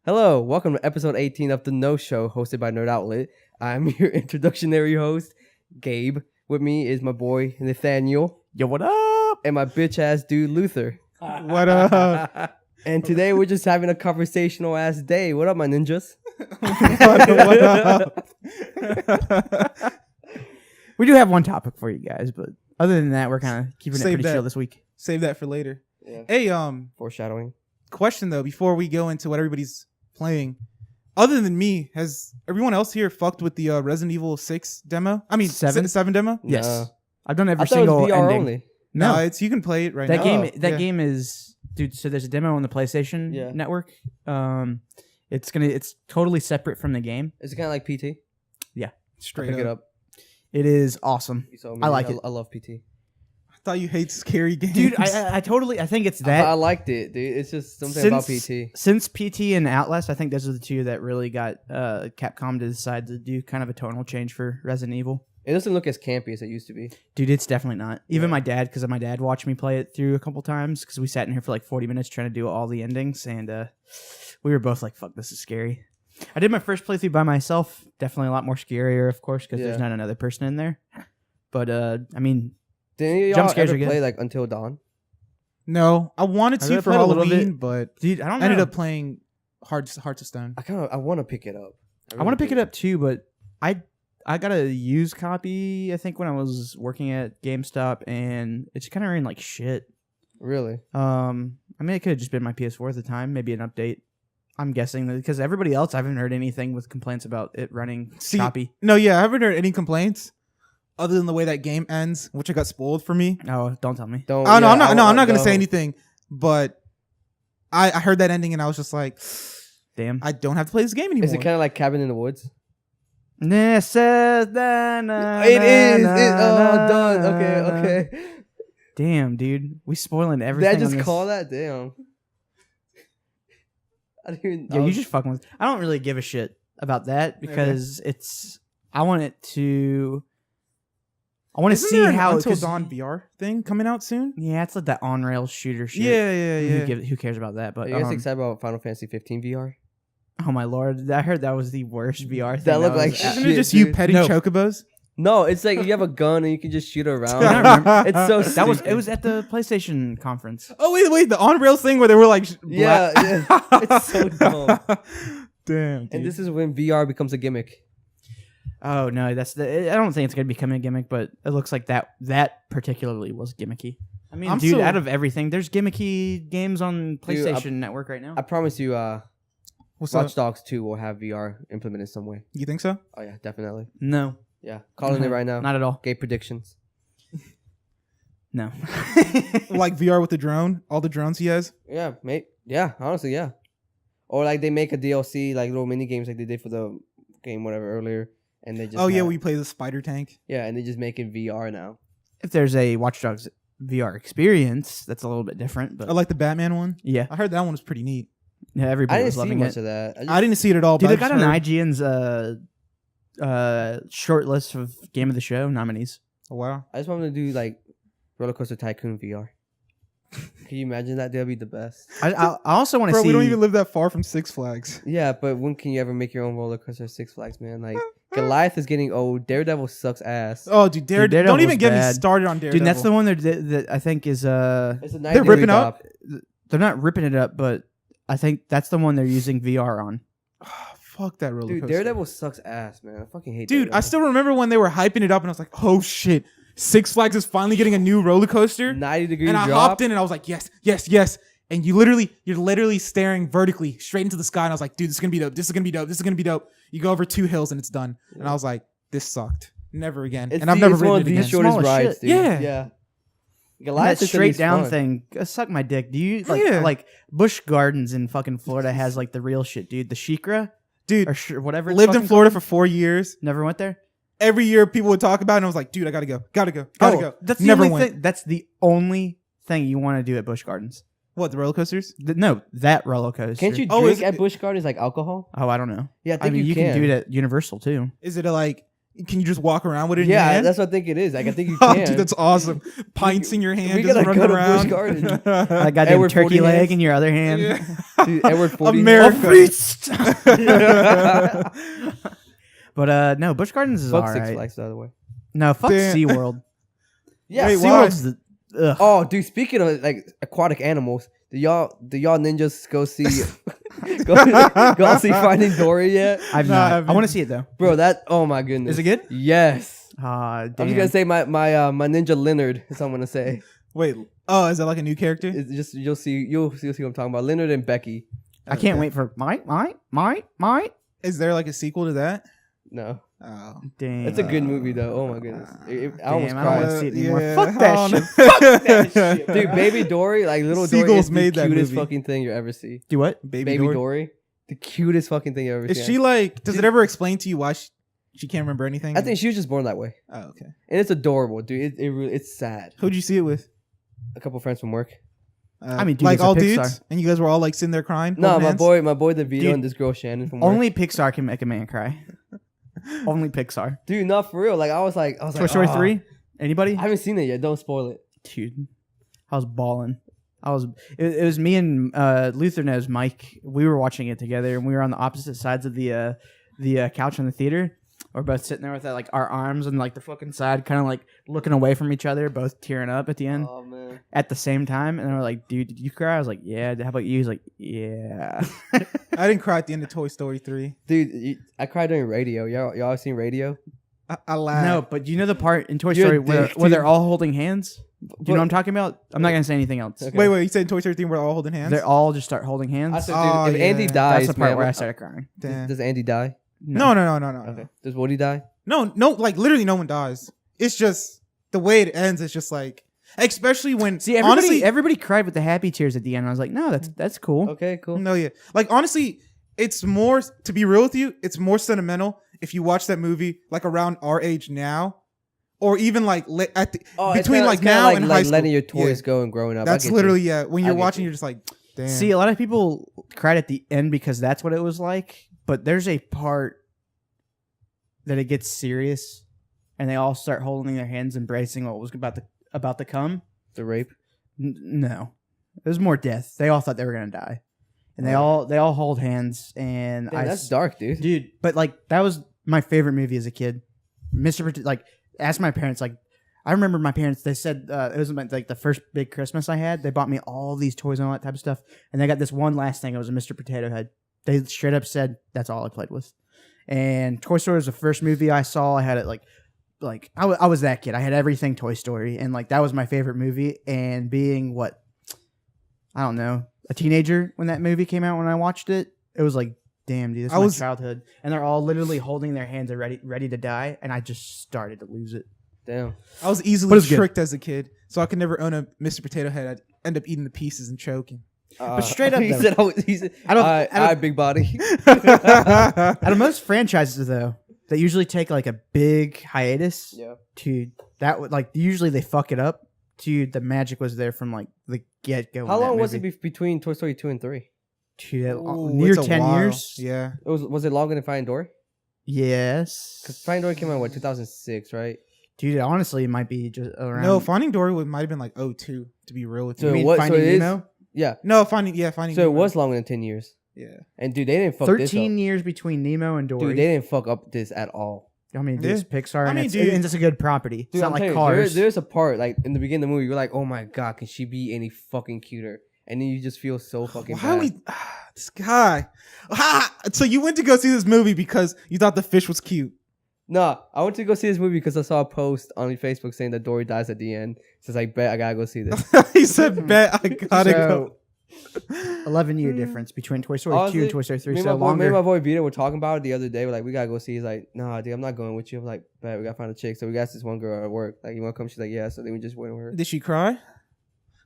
Hello, welcome to episode 18 of The No Show, hosted by Nerd Outlet. I'm your introductionary host, Gabe. With me is my boy, Nathaniel. Yo, what up? And my bitch-ass dude, Louther. What up? And today we're just having a conversational-ass day. What up, my ninjas? what up? We do have one topic for you guys, but other than that, we're kind of keeping it pretty chill this week. Save that for later. Yeah. Hey, Foreshadowing. question though, before we go into what everybody's playing, other than me, has everyone else here fucked with the Resident Evil 6 demo? I mean, 7 demo? Yes. No. I've done every I thought it was single VR ending. only. No, it's you can play it right That now. game game is, dude, so there's a demo on the PlayStation Network. It's totally separate from the game. Is it kind of like PT? Straight Pick up. it up. It is awesome. You saw me. I like it. I love PT. I thought you hate scary games. Dude, I think it's that. I liked it, dude. It's just something about PT. Since PT and Outlast, I think those are the two that really got Capcom to decide to do kind of a tonal change for Resident Evil. It doesn't look as campy as it used to be. Dude, it's definitely not. Even my dad, because my dad watched me play it through a couple times, because we sat in here for like 40 minutes trying to do all the endings, and we were both like, fuck, this is scary. I did my first playthrough by myself. Definitely a lot more scarier, of course, because there's not another person in there. But, I mean, Didn't y'all jump scares ever are good. play like Until Dawn? No, I wanted I to really for played a little Halloween, bit. but dude, I don't know. ended up playing Hearts of Stone. I want to pick it up. I want to pick it up too, but I got a used copy, I think, when I was working at GameStop, and it's kind of ran like shit. Really? I mean, it could have just been my PS4 at the time, maybe an update. I'm guessing that because everybody else, I haven't heard anything with complaints about it running choppy. No, yeah, I haven't heard any complaints other than the way that game ends, which I got spoiled for me. Oh, don't tell me. Don't. Oh no, yeah, I'm not gonna no. say anything. But I heard that ending and I was just like, Damn. I don't have to play this game anymore. Is it kind of like Cabin in the Woods? It is. Done. Okay. Damn, dude, we spoiling everything. Did I on just this. call that? Damn. I didn't even. Yo, you just fucking with. I don't really give a shit about that because it's. I want it to. I want to Isn't see there an how Until Dawn VR thing coming out soon. Yeah, it's like that on rails shooter shit. Yeah. Who cares about that? But Are you guys excited about Final Fantasy 15 VR? oh my lord, I heard that was the worst VR thing. That looked like was- shit. Isn't it just you dude. petting No. chocobos? No, it's like you have a gun and you can just shoot around. It's so. That was. stupid. It was at the PlayStation conference. Oh wait, the on rails thing where they were like, Yeah, it's so dumb. Damn. Dude. And this is when VR becomes a gimmick. Oh no, that's the. I don't think it's gonna become a gimmick, but it looks like that particularly was gimmicky. I mean, dude, out of everything, there's gimmicky games on PlayStation Network right now. I promise you, What's Watch up? Dogs 2 will have VR implemented some way. You think so? Oh yeah, definitely. No, Yeah, calling it right now. not at all. Gay predictions. No. Like VR with the drone, all the drones he has. Yeah, mate. Yeah, honestly, yeah. Or like they make a DLC, like little mini games, like they did for the game whatever earlier, and they just. Oh yeah, we play the spider tank. Yeah, and they just make it VR now. If there's a Watch Dogs VR experience, that's a little bit different. But I like the Batman one. yeah, I heard that one was pretty neat. yeah, I everybody didn't was see loving much it. of that. I didn't see it at all. Dude, but it got I on just heard- IGN's short list of Game of the Show nominees. Oh wow. I just wanted to do like Roller Coaster Tycoon VR. Can you imagine that? That'd be the best. I also want to Bro, see. we don't even live that far from Six Flags. Yeah, but when can you ever make your own roller coaster at Six Flags, man? Like Goliath is getting old. Daredevil sucks ass. Oh, dude, don't Daredevil's even get me bad. started on Daredevil. Dude, that's the one that I think is It's a They're ripping up. they're not ripping it up, but I think that's the one they're using VR on. Oh, fuck that roller Dude, coaster. Daredevil sucks ass, man. I fucking hate. Dude, Daredevil. I still remember when they were hyping it up, and I was like, "Oh shit, Six Flags is finally getting a new roller coaster." 90-degree And I drop. hopped in, and I was like, "Yes, yes, yes!" And you're literally staring vertically straight into the sky, and I was like, "Dude, this is gonna be dope. This is gonna be dope. This is gonna be dope." You go over 2 hills, and it's done. And I was like, "This sucked. Never again." It's and I've never it's one ridden of it the again. shortest Small as rides, shit. dude. Yeah. Yeah. That Goliath system straight is down fun. thing, suck my dick. Do you like Yeah. like Busch Gardens in fucking Florida has like the real shit, dude? The Shikra Dude, or whatever. It's lived in fucking Florida called. for 4 years. Never went there. Every year, people would talk about it, and I was like, "Dude, I gotta go, gotta go." That's the Never only went. thing. That's the only thing you want to do at Busch Gardens. What, the roller coasters? No, that roller coaster. Can't you Oh, drink is at it- Busch Gardens like alcohol? Oh, I don't know. Yeah, I think mean, you can can. do it at Universal too. Is it a, like? Can you just walk around with it in your Yeah, hand? that's what I think it is. Like, I think you Oh, can. dude, that's awesome. Pints in your hand, we just gotta running go to around. Busch Gardens. Like goddamn Edward turkey 40 leg hands. in your other hand. Yeah. Dude, Edward 40. America. But no, Busch Gardens is Fuck all Six right. Flags, by the way. No, fuck Damn. SeaWorld. Yeah. Wait, why? SeaWorld's the ugh. Oh, dude. Speaking of like aquatic animals, do y'all ninjas go see go see Finding Dory yet? I've Nah, I not. I haven't. want to see it though. Bro, that oh my goodness. Is it good? Yes. Ah, I'm damn. just gonna say my ninja Leonard is what I'm gonna say. Wait, oh, is that like a new character? It's just you'll see what I'm talking about. Leonard and Becky. I can't wait for Mike. Is there like a sequel to that? No. Oh. Damn. It's a good movie though. Oh my goodness. I almost Damn, I don't cried. wanna see it anymore. Yeah, Fuck I that don't shit. know. Fuck that shit. Dude, Baby Dory, like little Dory Seagulls is the made that cutest movie. fucking thing you ever see. Do what? Baby Baby Dory. Dory, the cutest fucking thing you ever Is seen. she like? Does it ever explain to you why she can't remember anything? I think she was just born that way, Oh, okay. and it's adorable, dude. It really, it's sad. Who'd you see it with? A couple friends from work. I mean, dude, like it's a all Pixar. dudes, and you guys were all like sitting there crying. No, holding hands? my boy DeVito Dude, and this girl Shannon from work. Only Pixar can make a man cry. Only Pixar. Dude, not for real. Like I was like, Toy Story 3? Anybody? I haven't seen it yet. Don't spoil it. Dude, I was balling. It was me and Louther knows Mike. We were watching it together, and we were on the opposite sides of the couch in the theater. We're both sitting there with like our arms and like the fucking side, kind of like looking away from each other, both tearing up at the end Oh man. at the same time. And they were like, "Dude, did you cry?" I was like, "Yeah." How about you? He's like, "Yeah." I didn't cry at the end of Toy Story 3. Dude, I cried during Radio. Y'all seen Radio? I laughed. No, but you know the part in Toy You're Story a where dick, they're dude. all holding hands? Do you know what I'm talking about? I'm not gonna say anything else. Okay. Wait, you said in Toy Story 3 we're all holding hands? They all just start holding hands. I said, Oh, dude, if Andy yeah. dies, That's the part man, where I started crying. Damn. does Andy die? No. Okay. Does Woody die? No, like literally no one dies. It's just the way it ends. It's just like, especially when See, everybody, honestly, everybody cried with the happy tears at the end. I was like, no, that's cool. Okay, cool. no, yeah, like honestly, it's more to be real with you. It's more sentimental if you watch that movie like around our age now, or even like at the, Oh, it's between kinda- like it's kinda now and high like school. letting your toys Yeah. go and growing up. I That's get you. literally when I you're get watching, you. you're just like, damn. See, a lot of people cried at the end because that's what it was like. But there's a part that it gets serious, and they all start holding their hands, embracing what was about to come. the rape. No, it was more death. They all thought they were gonna die, and they all hold hands. And Damn, that's dark, dude. dude. But like that was my favorite movie as a kid. Like ask my parents. Like I remember my parents. They said it was like the first big Christmas I had. They bought me all these toys and all that type of stuff. And they got this one last thing. It was a Mr. Potato Head. They straight up said that's all I played with. And Toy Story was the first movie I saw. I had it like I was that kid. I had everything Toy Story, and like that was my favorite movie. And being what I don't know, a teenager when that movie came out, when I watched it, it was like, damn, dude, this is my childhood. And they're all literally holding their hands and ready to die, and I just started to lose it. Damn. I was But easily it's good. tricked as a kid, so I could never own a Mr. Potato Head. I'd end up eating the pieces and choking. But straight up, he though. said, he said, I don't- I I don't- big body. Out of most franchises, though, they usually take like a big hiatus. Yeah. To that would like usually they fuck it up. To the magic was there from like the get go. How long was it between Toy Story 2 and 3? Near 10 years. Yeah. Was it longer than Finding Dory? Yes. Because Finding Dory came out, what, 2006, right? Dude, honestly, it might be just around. No, Finding Dory might have been like 02, to be real with So you. You mean what- so Finding it is- Nemo? Yeah. No, Finding So it Nemo. was longer than 10 years. Yeah. And dude, they didn't fuck this 13 up. years between Nemo and Dory. Dude, they didn't fuck up this at all. I mean, dude, it's Pixar, I and, mean, it's, dude- and it's a good property. Dude, it's I'm not like telling you, Cars. there's a part, like, in the beginning of the movie, you're like, oh my god, can she be any fucking cuter? And then you just feel so fucking Why bad. we this guy? So you went to go see this movie because you thought the fish was cute? No, I went to go see this movie because I saw a post on Facebook saying that Dory dies at the end. So it's like, bet I gotta go see this. He said, "Bet I gotta go." 11-year difference between Toy Story 2 Honestly, and Toy Story 3. Me So and longer. my boy Vito were talking about it the other day. We're like, we gotta go see. He's like, nah, dude, I'm not going with you. I'm like, bet we gotta find a chick. So we got this one girl at work. Like, you wanna come? She's like, yeah. So then we just went with her. Did she cry?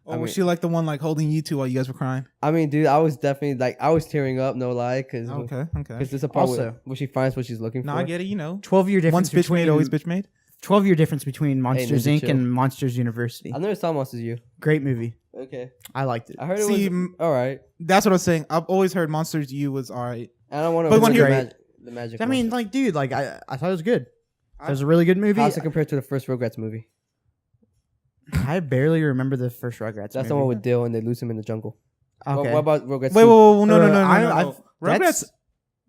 Or was she like the one like holding you two while you guys were crying? I mean, dude, I was definitely like, I was tearing up, no lie, because Okay. there's a part Also- where she finds what she's looking No, for. I get it. You know, 12-year difference once bitch between made, always bitch made. 12-year difference between Monsters Ninja Inc. chill. and Monsters University. I never saw Monsters U. Great movie. Okay, I liked it. I heard it See, was all right. That's what I was saying. I've always heard Monsters U was alright. I don't want to. But when the, you're- the magic. I mean, like, dude, like I thought it was good. That was a really good movie. How's it compared to the first Rugrats movie? I barely remember the first Rugrats. That's the one with Dill and they lose him in the jungle. Okay. What about Rugrats? Wait, 2? no. Rugrats. Rugrats.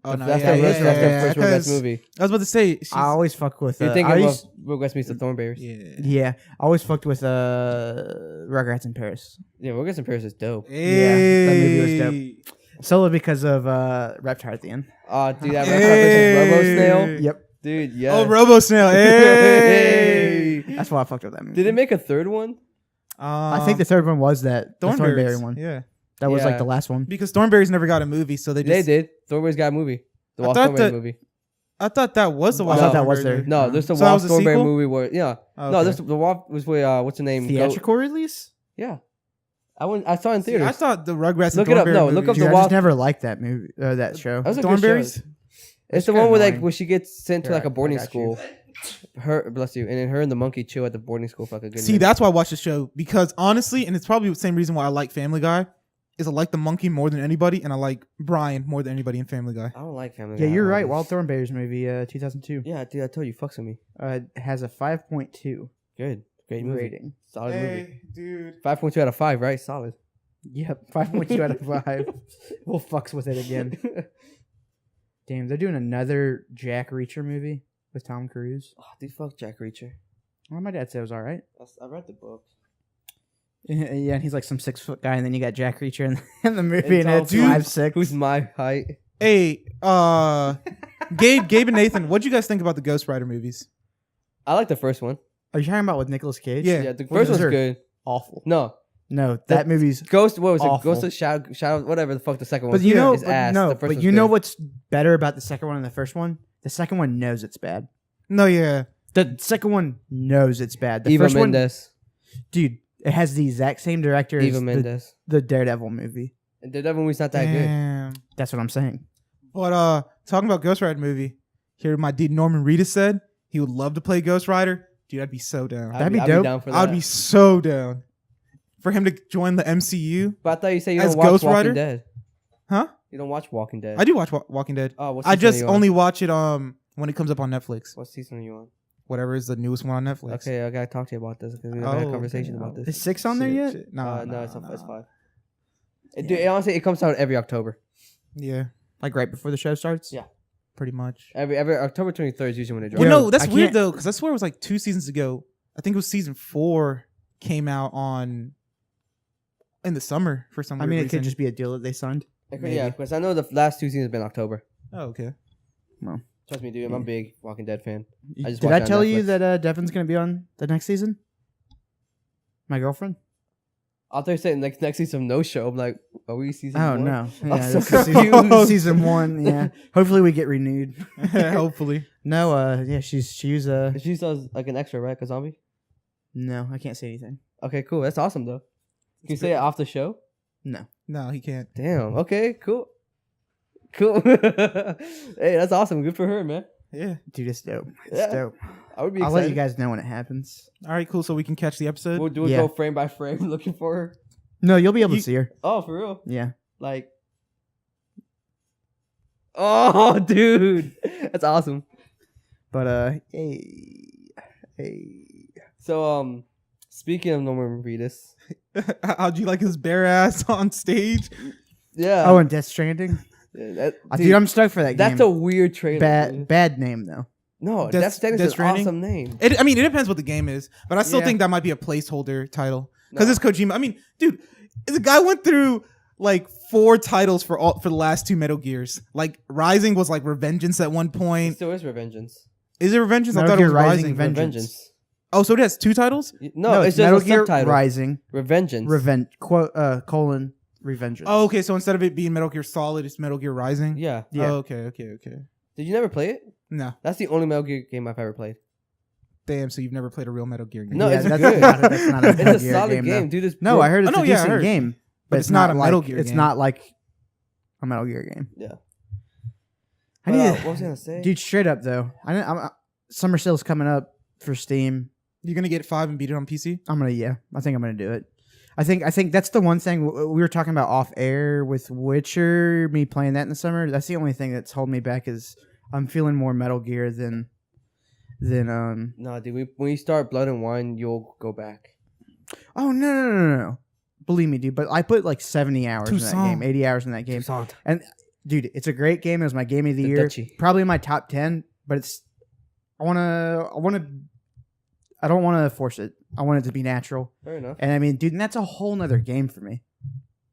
Oh no, That's yeah, the yeah, yeah, first Rugrats 'cause movie. I was about to say. she's- I always fuck with. You're I thinking used- of Rugrats meets the Thornberries. Yeah. yeah, I always fucked with Rugrats in Paris. Yeah, Rugrats in Paris is dope. Hey. that movie was dope. Solely because of Reptar at the end. Oh, dude, that Robo Snail. Yep. Dude, yeah. Oh, Robo Snail. Hey. That's why I fucked with that movie. Did it make a third one? I think the third one was that the Thornberry Thornberries one. Yeah. That was Yeah. like the last one. Because Thornberries never got a movie, so they They just. did. Thornberry's got a movie. The I Walt thought Thornberry that- movie. I thought that was the I Wild thought that was Thornberry. there. No, there's the So that Walt was a Thornberry sequel? movie where Oh, no, okay. there's the Walt was where what's the name? Theatrical release? Yeah, I saw it in See, theaters. I thought the Rugrats Look and it up. Thornberry No, movie- look up Dude, the I Walt- just never liked that movie, that show. That was a good Thornberries. show. It's It's the kinda one where like annoying. where she gets sent to Here, like a I boarding got you. school. Her bless you, and then her and the monkey chill at the boarding school for like a good. See, minute. that's why I watch the show because honestly, and it's probably the same reason why I like Family Guy, is I like the monkey more than anybody, and I like Brian more than anybody in Family Guy. I don't like Family Yeah, Guy. you're I right. don't like Wild Thornberry's movie, 2002. it. Yeah, dude, I told you, fucks with me. Has a 5.2 Good, great movie, rating. solid movie. dude. 5.2 out of 5, right? Solid. Yep, 5.2 out of 5. We'll fucks with it again. Damn, they're doing another Jack Reacher movie with Tom Cruise. Oh, dude, fuck Jack Reacher. Well, my dad said it was all right. I read the book. Yeah, and he's like some 6-foot guy, and then you got Jack Reacher in the movie, and Tom it's Cruise, 5'6". Who's my height? Hey, Gabe and Nathan, what'd you guys think about the Ghost Rider movies? I like the first one. Are you talking about with Nicolas Cage? Yeah. Yeah, the What first is one's her- good. Awful. No, No, that movie's. Ghost. What was it? Awful. Ghost of Shadow, whatever the fuck the second one. But you know, is ass. no, The first but one's you know good. what's better about the second one and the first one? The second one knows it's bad. No, yeah. The second one knows it's bad. The Eva first Mendes. one, dude, it has the exact same director Eva as Mendes. the Daredevil movie. And the Daredevil movie's not that good. Damn. That's what I'm saying. But talking about Ghost Rider movie, here my dude Norman Reedus said he would love to play Ghost Rider. Dude, I'd be so down. That'd be I'd dope. down for I'd that. be so down for him to join the MCU. But I thought you said you as don't watch Ghost Walking Rider? Dead. Huh? You don't watch Walking Dead. I do watch Walking Dead. Oh, what I season just are you on? only watch it when it comes up on Netflix. What season are you on? Whatever is the newest one on Netflix. Okay, I gotta talk to you about this because we never had a Oh, conversation okay. about this. Is 6 on there yet? Shit. No, No, it's 5. Yeah. Dude, honestly, it comes out every October. Yeah, Like right before the show starts? Yeah. pretty much. Every October 23rd is usually when it drops. Well, Yo, no, that's I weird can't- though, because I swear it was like 2 seasons ago. I think it was season 4 came out in the summer for some I weird mean, it reason. could just be a deal that they signed. Yeah, because I know the last 2 seasons have been October. Oh, okay. Trust me, dude. I'm a big Walking Dead fan. I just Did watched I it on tell you Netflix. that Devin's going to be on the next season? My girlfriend? I thought you said next season no show. I'm like, are we season Oh, 1? no. I'm Yeah, so this is confused. season 1, yeah. Hopefully we get renewed. Hopefully. No, yeah, she was She does like an extra, right? Like a zombie. no, I can't say anything. Okay, cool. That's awesome though. Can you say it off the show? No. No, he can't. Damn. Okay. Cool. Cool. Hey, that's awesome. Good for her, man. Yeah. Dude, it's dope. It's Yeah. dope. I would be I'll excited. let you guys know when it happens. All right, cool. So we can catch the episode. We'll do it Yeah. go frame by frame looking for her. No, you'll be able You- to see her. Oh, for real? Yeah. Like. Oh, dude, that's awesome. But hey. So, speaking of Norman Reedus, How'd you like his bare ass on stage? yeah. Oh, and Death Stranding. Yeah, that, Dude, I'm stoked for that game. that's a weird trailer. bad dude. bad name though. No, Death- Death Stranding Death is an Stranding? awesome name. It depends what the game is, but I still Yeah. think that might be a placeholder title because No. it's Kojima. I mean, dude, the guy went through like 4 titles for the last 2 Metal Gears. Like Rising was like Revengeance at one It point. still is Revengeance. Is it Revengeance? I Metal thought it Gear was Rising Rising. Vengeance. Oh, so it has 2 titles? No, it's just Metal a Gear subtitle. Rising. Revengeance. Colon Revengeance. Oh, okay. So instead of it being Metal Gear Solid, it's Metal Gear Rising. Yeah. Yeah. Oh, okay. Did you never play it? No, That's the only Metal Gear game I've ever played. damn. So you've never played a real Metal Gear game? No, Yeah, it's that's good. not that's not a Metal It's a Gear solid game, game, though. dude. It's No, good. I heard it's Oh, no, a yeah, I decent heard. game, But it's not a like, Metal Gear It's game. not like a Metal Gear game. Yeah. I But, need what was I gonna say? dude, straight up though. Summer sale's coming up for Steam. You're gonna get 5 and beat it on PC? I think I'm gonna do it. I think that's the one thing we were talking about off air with Witcher. Me playing that in the summer. That's the only thing that's holding me back is I'm feeling more Metal Gear than then No, dude. When you start Blood and Wine, you'll go back. oh no. Believe me, dude. But I put like 70 hours in that game, 80 hours in that game. Toussaint. And dude, it's a great game. It was my game of the year. Dutchie. Probably in my top 10, but I don't want to force it. I want it to be natural. Fair enough. And I mean, dude, and that's a whole nother game for me.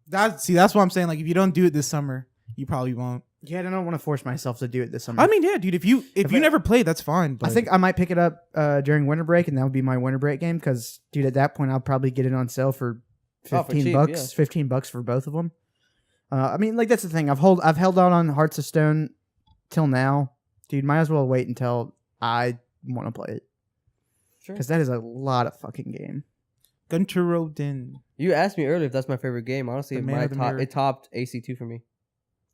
That's what I'm saying. Like, if you don't do it this summer, you probably won't. Yeah, I don't want to force myself to do it this summer. I mean, yeah, dude. If you never played, that's fine. But I think I might pick it up during winter break, and that would be my winter break game. Because, dude, at that point, I'll probably get it on sale for $15 cheap, bucks. yeah. $15 for both of them. I mean, like, that's the thing. I've held out on Hearts of Stone till now, dude. Might as well wait until I want to play it, Sure. because that is a lot of fucking game. Gunter Rodin. You asked me earlier if that's my favorite game. Honestly, The Man of the Mirror. it topped AC2 for me.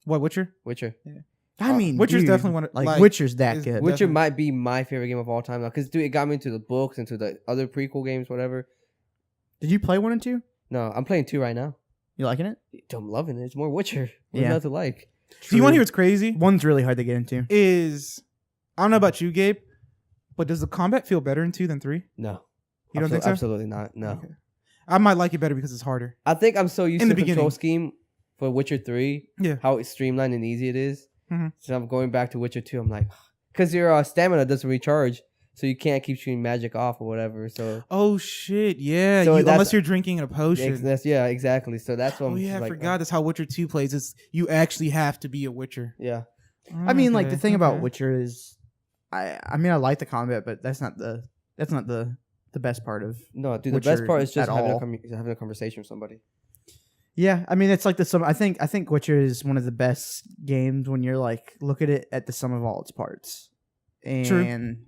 What, Witcher? Witcher. I mean, Witcher's dude, definitely one of- like like, Witcher's that is- good. Witcher Definitely. might be my favorite game of all time now, because dude, it got me into the books, into the other prequel games, whatever. Did you play 1 and 2? No, I'm playing 2 right now. You liking it? I'm loving it. It's more Witcher. What's Yeah. not to like? Do you want to hear what's crazy? 1's really hard to get into. Is I don't know about you, Gabe, but does the combat feel better in 2 than 3? No. You don't think so? Absolutely not. No. Okay. I might like it better because it's harder. I think I'm so used In to the the control beginning. scheme for Witcher 3, Yeah. how it's streamlined and easy it is. Mhm. So I'm going back to Witcher 2. I'm like, because your stamina doesn't recharge, so you can't keep shooting magic off or whatever. So Oh shit! Yeah, So that's- unless you're drinking a potion. yeah, exactly. So that's what Oh I'm yeah, just I like, forgot. That's how Witcher 2 plays. Is you actually have to be a Witcher. Yeah. I mean, like, the thing about Okay. Witcher is, I mean, I like the combat, but that's not the best part of. No, dude, the Witcher best part is just at having all. having a conversation with somebody. Yeah, I mean, it's like the sum. I think Witcher is one of the best games when you're like, look at it at the sum of all its parts, and True. and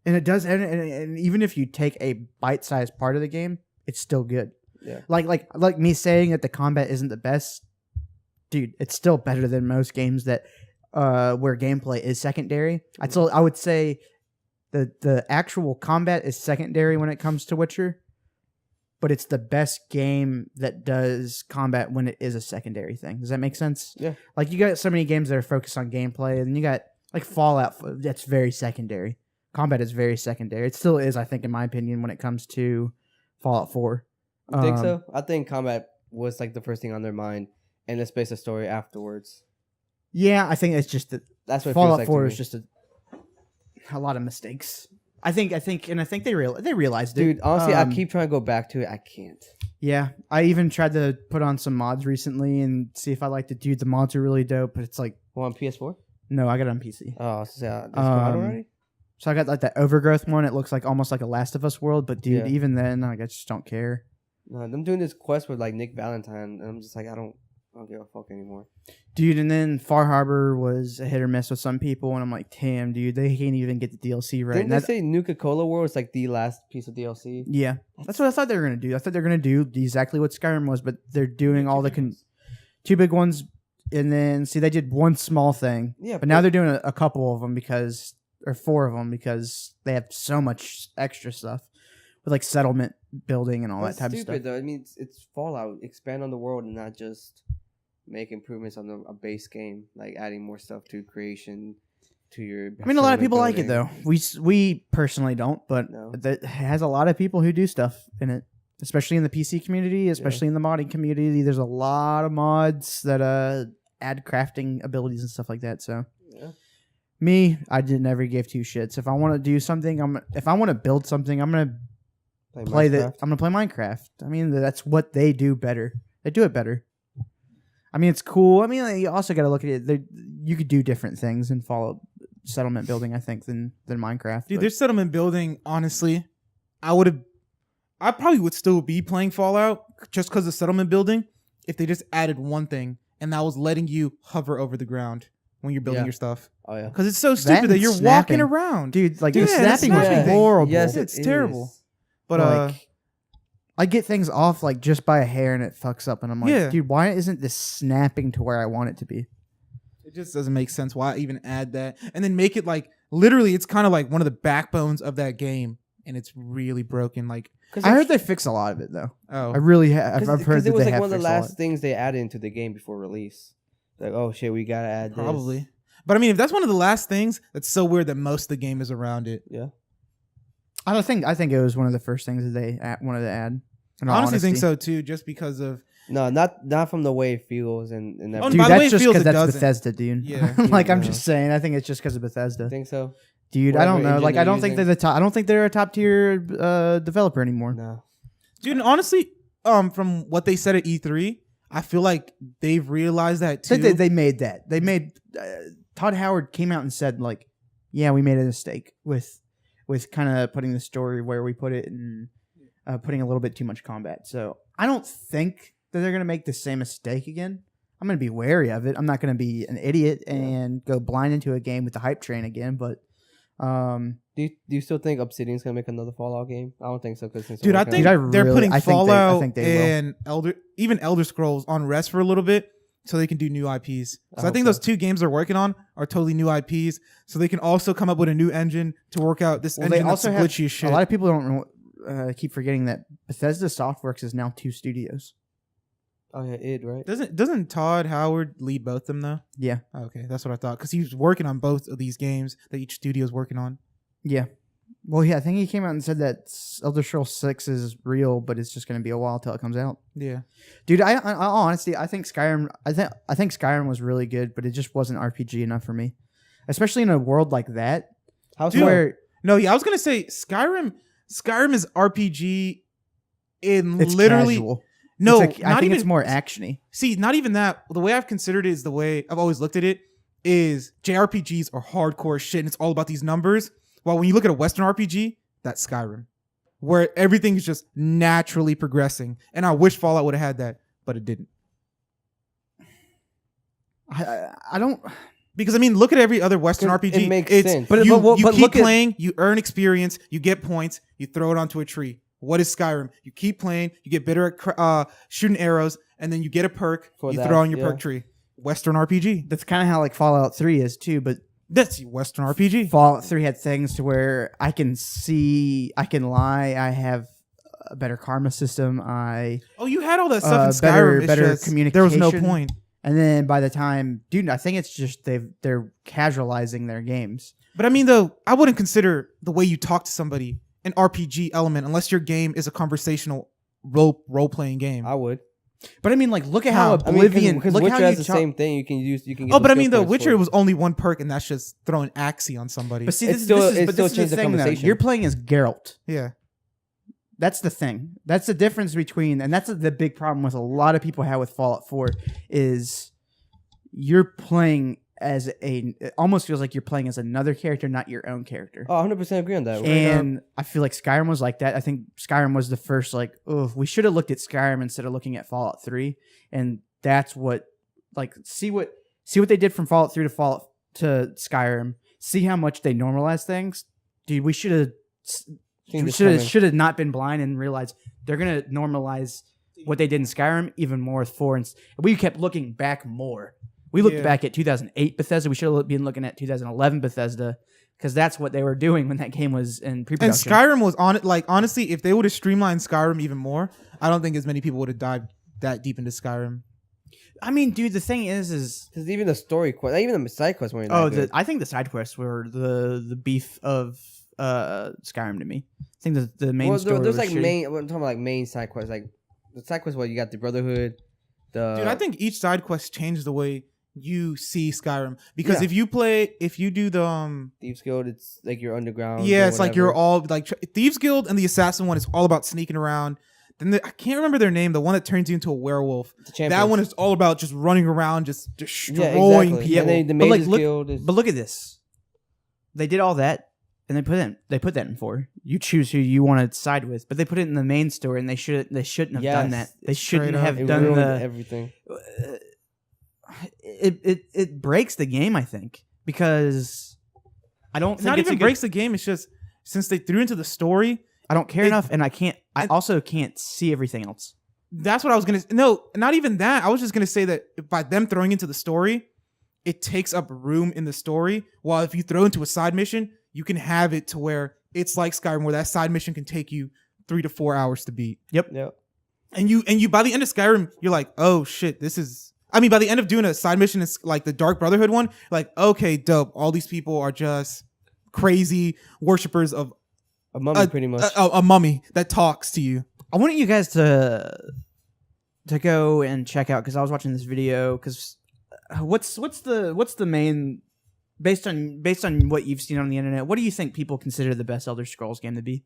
it does, and even if you take a bite-sized part of the game, it's still good. Yeah. Like me saying that the combat isn't the best, dude. It's still better than most games that where gameplay is secondary. I would say the actual combat is secondary when it comes to Witcher, but it's the best game that does combat when it is a secondary thing. Does that make sense? Yeah. Like, you got so many games that are focused on gameplay, and you got like Fallout that's very secondary. Combat is very secondary. It still is, I think, in my opinion, when it comes to Fallout 4. You think so? I think combat was like the first thing on their mind, and let's base a story afterwards. Yeah, I think it's just that That's what it Fallout feels like 4 to is me. just a lot of mistakes. I think they realized it. Dude, honestly, I Um, keep trying to go back to it. I can't. Yeah, I even tried to put on some mods recently and see if I liked it. Dude, the mods are really dope, but it's like, Well, on PS4? no, I got it on PC. Oh, so that's out already? So I got like that Overgrowth one. It looks like almost like a Last of Us world, but dude, Yeah. even then, like, I just don't care. No, I'm doing this quest with like Nick Valentine, and I'm just like, I don't give a fuck anymore. Dude, and then Far Harbor was a hit or miss with some people, and I'm like, damn, dude, they can't even get the DLC right. Didn't And they that- say Nuka-Cola World is like the last piece of DLC? Yeah, that's what I thought they were gonna do. I thought they were gonna do exactly what Skyrim was, but they're doing all the two big ones, and then see they did one small thing. Yeah, But now they're doing a couple of them or 4 of them because they have so much extra stuff with like settlement building and all that's that type stupid of stuff. though. I mean, it's Fallout. Expand on the world and not just make improvements on a base game, like adding more stuff to creation, to your. I mean, a lot of settlement people like it building. though. We personally don't, but No. it has a lot of people who do stuff in it, especially in the PC community, especially in the modding community. There's a lot of mods that add crafting abilities and stuff like that. So. Yeah. Me, I never gave 2 shits. If I want to do something, if I want to build something, I'm gonna play that. Minecraft. I'm gonna play Minecraft. I mean, that's what they do better. They do it better. I mean, it's cool. I mean, you also got to look at it. You could do different things in Fallout settlement building, I think, than Minecraft. Dude, but- there's settlement building. Honestly, I probably would still be playing Fallout just because of settlement building if they just added one thing, and that was letting you hover over the ground when you're building Yeah. your stuff. Oh yeah. Because it's so stupid and that you're snapping. walking around. dude, like Dude, the yeah, the snapping was snapping. horrible. Yes, it's it terrible. is. But like, I get things off like just by a hair and it fucks up, and I'm like, Yeah. dude, why isn't this snapping to where I want it to be? it just doesn't make sense. Why even add that and then make it like literally? It's kind of like one of the backbones of that game, and it's really broken. Like, I heard they fix a lot of it though. oh, I really have. I've heard because that it was they like have one of the fixed a lot. last things they added into the game before release. Like, oh shit, we gotta add probably. this. But I mean, if that's one of the last things, that's so weird that most of the game is around it. Yeah. I think it was one of the first things that they wanted to add. I honestly think so too, just because of No, not from the way it feels and Oh, everything. Dude, by the way, that's it just feels because it that's doesn't. Bethesda, dude. Yeah. Like I'm Yeah. just saying, I think it's just because of Bethesda. I think so. Dude, I don't Whatever know. Like engine I don't they're think they're the top. I don't think they're a top tier developer anymore. No. dude. And honestly, from what they said at E3, I feel like they've realized that too. They made that. They made Todd Howard came out and said like, yeah, we made a mistake with kind of putting the story where we put it and putting a little bit too much combat. So I don't think that they're gonna make the same mistake again. I'm gonna be wary of it. I'm not gonna be an idiot and go blind into a game with the hype train again. But Do you still think Obsidian's gonna make another Fallout game? I don't think so. Dude, I think Dude, they're putting I think they Fallout will. and Elder Scrolls on rest for a little bit so they can do new IPs. I So I hope think so. those two games they're working on are totally new IPs. So they can also come up with a new engine to work out this Well, they engine that's also have glitchy as shit. a lot of people don't keep forgetting that Bethesda Softworks is now 2 studios. Oh yeah, id right. Doesn't Todd Howard lead both of them though? Yeah, Okay, that's what I thought. Because he was working on both of these games that each studio is working on. yeah. Well, yeah, I think he came out and said that Elder Scrolls 6 is real, but it's just going to be a while till it comes out. Yeah. Dude, I honestly, I think Skyrim. I think Skyrim was really good, but it just wasn't RPG enough for me, especially in a world like that. How's Dude, where No, yeah, I was gonna say Skyrim is RPG in it's literally casual. no, It's like, I not think even it's more actiony. See, not even that. The way I've considered it is the way I've always looked at it is JRPGs are hardcore shit and it's all about these numbers. While when you look at a Western RPG, that's Skyrim, where everything is just naturally progressing. And I wish Fallout would have had that, but it didn't. I don't. Because I mean, look at every other Western 'Cause RPG. it makes it's, sense. But- you but keep look at- playing, you earn experience, you get points, you throw it onto a tree. What is Skyrim? You keep playing, you get better at shooting arrows, and then you get a perk. For you that, throw on your yeah. perk tree. Western RPG. That's kind of how like Fallout 3 is too, but That's Western RPG. Fallout 3 had things to where I can see, I can lie, I have a better karma system, Oh, you had all that stuff in better- Skyrim. It's better just, there was no communication. point. and then by the time, dude, I think it's just they're casualizing their games. But I mean, though, I wouldn't consider the way you talk to somebody an RPG element unless your game is a conversational role playing game. I would. But I mean, like, look at How? how Oblivion. because look Witcher how you has the talk- same thing. You can get Oh, but the I mean, skill the points for Witcher it. was only one perk, and that's just throwing Axie on somebody. But see, It's this, still- this is, it but still this is changed the the thing, though. conversation. You're playing as Geralt. Yeah. That's the thing. That's the difference between, and that's the big problem with a lot of people have with Fallout 4 is you're playing as it almost feels like you're playing as another character, not your own character. Oh, 100% agree on that. And I feel like Skyrim was like that. I think Skyrim was the first, like, oh, we should have looked at Skyrim instead of looking at Fallout 3. And that's what, like, see what they did from Fallout 3 to Skyrim. See how much they normalize things. Dude, we should have Seen this coming. should have not been blind and realized they're gonna normalize what they did in Skyrim even more with 4. And we kept looking back more. We looked Yeah. back at 2008 Bethesda. We should have been looking at 2011 Bethesda because that's what they were doing when that game was in And pre-production. Skyrim was on it. Like, honestly, if they would have streamlined Skyrim even more, I don't think as many people would have dived that deep into Skyrim. I mean, dude, the thing is Because even the story quest, even the side quests weren't oh, that good. I think the side quests were the beef of Skyrim to me. I think the main Well, story there's was like shitty. main. I'm talking about like main side quests. Like the side quests, what you got the Brotherhood. Dude, I think each side quest changed the way you see Skyrim. Because Yeah. if you do the Thieves Guild. It's like you're underground. yeah, or it's like you're whatever. all like Thieves Guild and the Assassin one is all about sneaking around. Then I can't remember their name. The one that turns you into a werewolf. The champions. That one is all about just running around, just Yeah, destroying exactly. people. And then the But, like, Mages look- Guild is. But look at this. They did all that, and they put that in 4. You choose who you want to side with, but they put it in the main story, and they shouldn't have done that. Yes, They shouldn't straight up. have it done ruined the. everything. It breaks the game, I think, because I don't It's think not it's even a good- breaks the game. It's just since they threw into the story. I don't care it- enough, and I can't. I and- also can't see everything else. That's what I was gonna. No, not even that. I was just gonna say that by them throwing into the story, it takes up room in the story. While if you throw into a side mission, you can have it to where it's like Skyrim, where that side mission can take you 3 to 4 hours to beat. Yep. And you by the end of Skyrim, you're like, oh shit, this is. I mean, by the end of doing a side mission, it's like the Dark Brotherhood one. Like, okay, dope. All these people are just crazy worshippers of A mummy, pretty much. a mummy that talks to you. I wanted you guys to go and check out, because I was watching this video. Because what's the main, based on what you've seen on the internet, what do you think people consider the best Elder Scrolls game to be?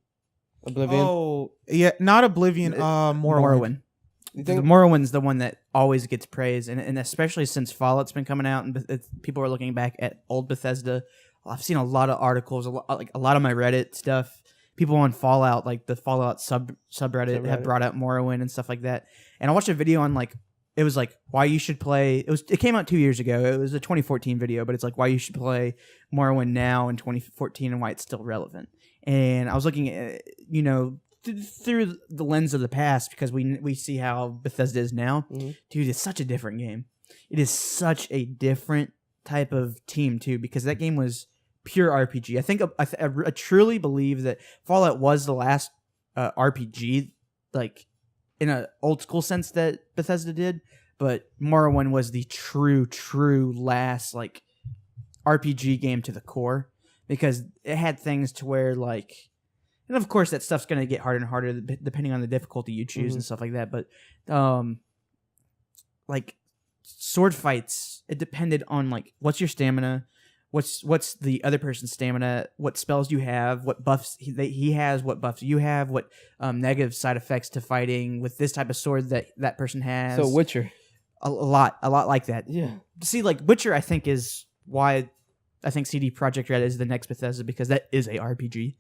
Oblivion. Oh, yeah, not Oblivion. Morrowind. You The think? Morrowind's the one that always gets praised, and especially since Fallout's been coming out, and people are looking back at old Bethesda. I've seen a lot of articles, a lot of my Reddit stuff. People on Fallout, like the Fallout subreddit, have brought up Morrowind and stuff like that. And I watched a video on it was like why you should play. It came out 2 years ago. It was a 2014 video, but it's like why you should play Morrowind now in 2014 and why it's still relevant. And I was looking at through the lens of the past, because we see how Bethesda is now. Mm-hmm. Dude, it's such a different game. It is such a different type of team too, because that game was pure RPG. I think I truly believe that Fallout was the last RPG, like in an old school sense, that Bethesda did, but Morrowind was the true last like RPG game to the core, because it had things to where like, and of course that stuff's going to get harder and harder depending on the difficulty you choose and stuff like that, but like sword fights, it depended on like what's your stamina, what's the other person's stamina, what spells you have, what buffs he has, what buffs you have, what negative side effects to fighting with this type of sword that person has. So Witcher. A lot like that. Yeah. See, like Witcher, I think is why I think CD Projekt Red is the next Bethesda, because that is a RPG.